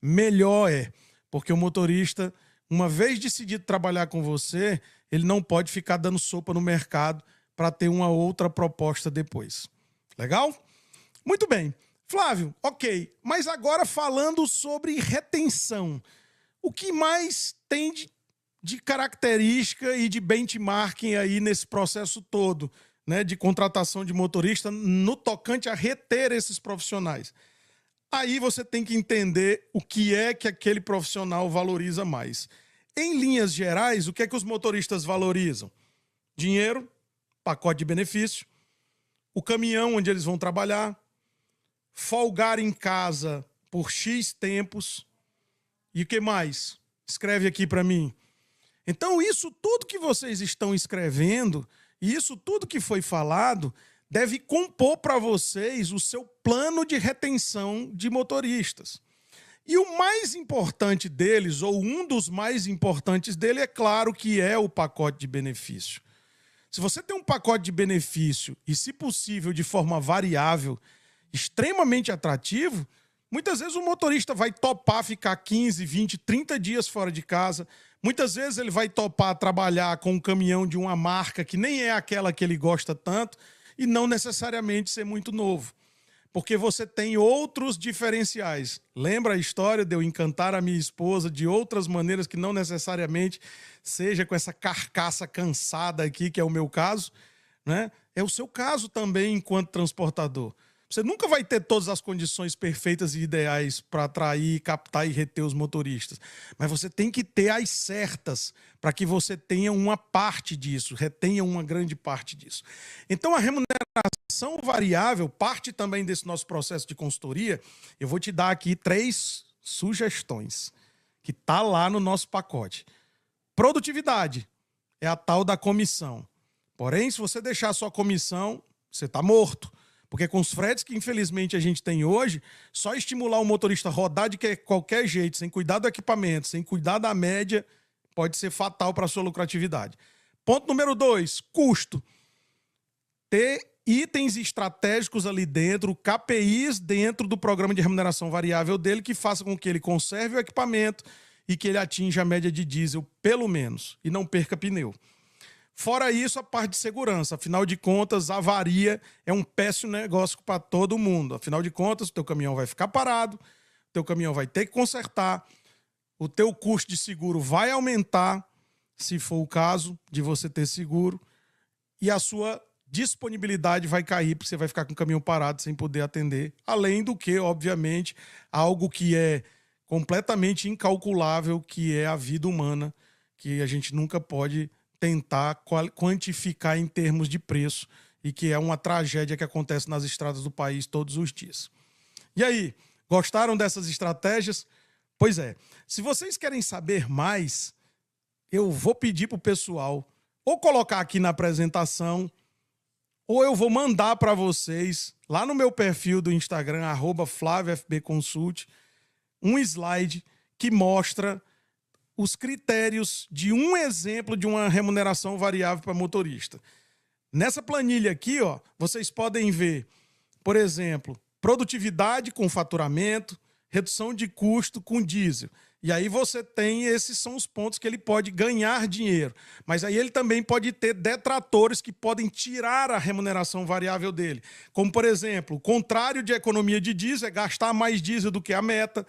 melhor é. Porque o motorista, uma vez decidido trabalhar com você, ele não pode ficar dando sopa no mercado para ter uma outra proposta depois. Legal? Muito bem. Flávio, ok, mas agora falando sobre retenção, o que mais tem de característica e de benchmarking aí nesse processo todo, né, de contratação de motorista no tocante a reter esses profissionais? Aí você tem que entender o que é que aquele profissional valoriza mais. Em linhas gerais, o que é que os motoristas valorizam? Dinheiro, pacote de benefício, o caminhão onde eles vão trabalhar, folgar em casa por X tempos. E o que mais? Escreve aqui para mim. Então, isso tudo que vocês estão escrevendo, e isso tudo que foi falado, deve compor para vocês o seu plano de retenção de motoristas. E o mais importante deles, ou um dos mais importantes dele, é claro que é o pacote de benefício. Se você tem um pacote de benefício e, se possível, de forma variável, extremamente atrativo, muitas vezes o motorista vai topar ficar 15, 20, 30 dias fora de casa. Muitas vezes ele vai topar trabalhar com um caminhão de uma marca que nem é aquela que ele gosta tanto e não necessariamente ser muito novo. Porque você tem outros diferenciais. Lembra a história de eu encantar a minha esposa de outras maneiras que não necessariamente seja com essa carcaça cansada aqui, que é o meu caso, né? É o seu caso também enquanto transportador. Você nunca vai ter todas as condições perfeitas e ideais para atrair, captar e reter os motoristas. Mas você tem que ter as certas para que você tenha uma parte disso, retenha uma grande parte disso. Então, a remuneração variável, parte também desse nosso processo de consultoria, eu vou te dar aqui 3 sugestões que está lá no nosso pacote. Produtividade é a tal da comissão. Porém, se você deixar a sua comissão, você está morto. Porque com os fretes que infelizmente a gente tem hoje, só estimular o motorista a rodar de qualquer jeito, sem cuidar do equipamento, sem cuidar da média, pode ser fatal para a sua lucratividade. Ponto número 2, custo. Ter itens estratégicos ali dentro, KPIs dentro do programa de remuneração variável dele, que faça com que ele conserve o equipamento e que ele atinja a média de diesel, pelo menos, e não perca pneu. Fora isso, a parte de segurança. Afinal de contas, a avaria é um péssimo negócio para todo mundo. Afinal de contas, o teu caminhão vai ficar parado, o teu caminhão vai ter que consertar, o teu custo de seguro vai aumentar, se for o caso de você ter seguro, e a sua disponibilidade vai cair, porque você vai ficar com o caminhão parado sem poder atender. Além do que, obviamente, algo que é completamente incalculável, que é a vida humana, que a gente nunca pode tentar quantificar em termos de preço e que é uma tragédia que acontece nas estradas do país todos os dias. E aí, gostaram dessas estratégias? Pois é, se vocês querem saber mais, eu vou pedir para o pessoal ou colocar aqui na apresentação ou eu vou mandar para vocês lá no meu perfil do Instagram, @FlávioFBConsult, um slide que mostra os critérios de um exemplo de uma remuneração variável para motorista. Nessa planilha aqui, ó, vocês podem ver, por exemplo, produtividade com faturamento, redução de custo com diesel. E aí você tem, esses são os pontos que ele pode ganhar dinheiro. Mas aí ele também pode ter detratores que podem tirar a remuneração variável dele. Como, por exemplo, o contrário de economia de diesel é gastar mais diesel do que a meta,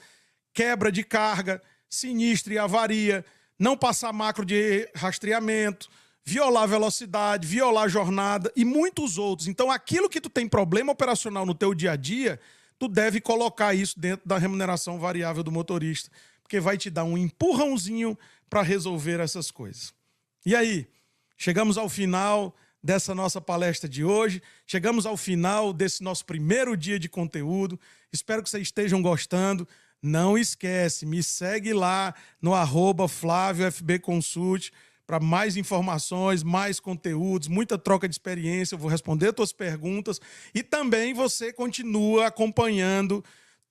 quebra de carga, sinistro e avaria, não passar macro de rastreamento, violar velocidade, violar jornada e muitos outros. Então, aquilo que tu tem problema operacional no teu dia a dia, tu deve colocar isso dentro da remuneração variável do motorista, porque vai te dar um empurrãozinho para resolver essas coisas. E aí, chegamos ao final dessa nossa palestra de hoje, chegamos ao final desse nosso primeiro dia de conteúdo. Espero que vocês estejam gostando. Não esquece, me segue lá no @FlávioFBConsult para mais informações, mais conteúdos, muita troca de experiência. Eu vou responder tuas perguntas e também você continua acompanhando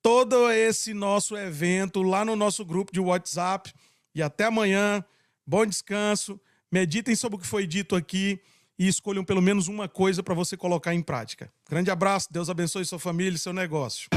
todo esse nosso evento lá no nosso grupo de WhatsApp. E até amanhã, bom descanso, meditem sobre o que foi dito aqui e escolham pelo menos uma coisa para você colocar em prática. Grande abraço, Deus abençoe sua família e seu negócio.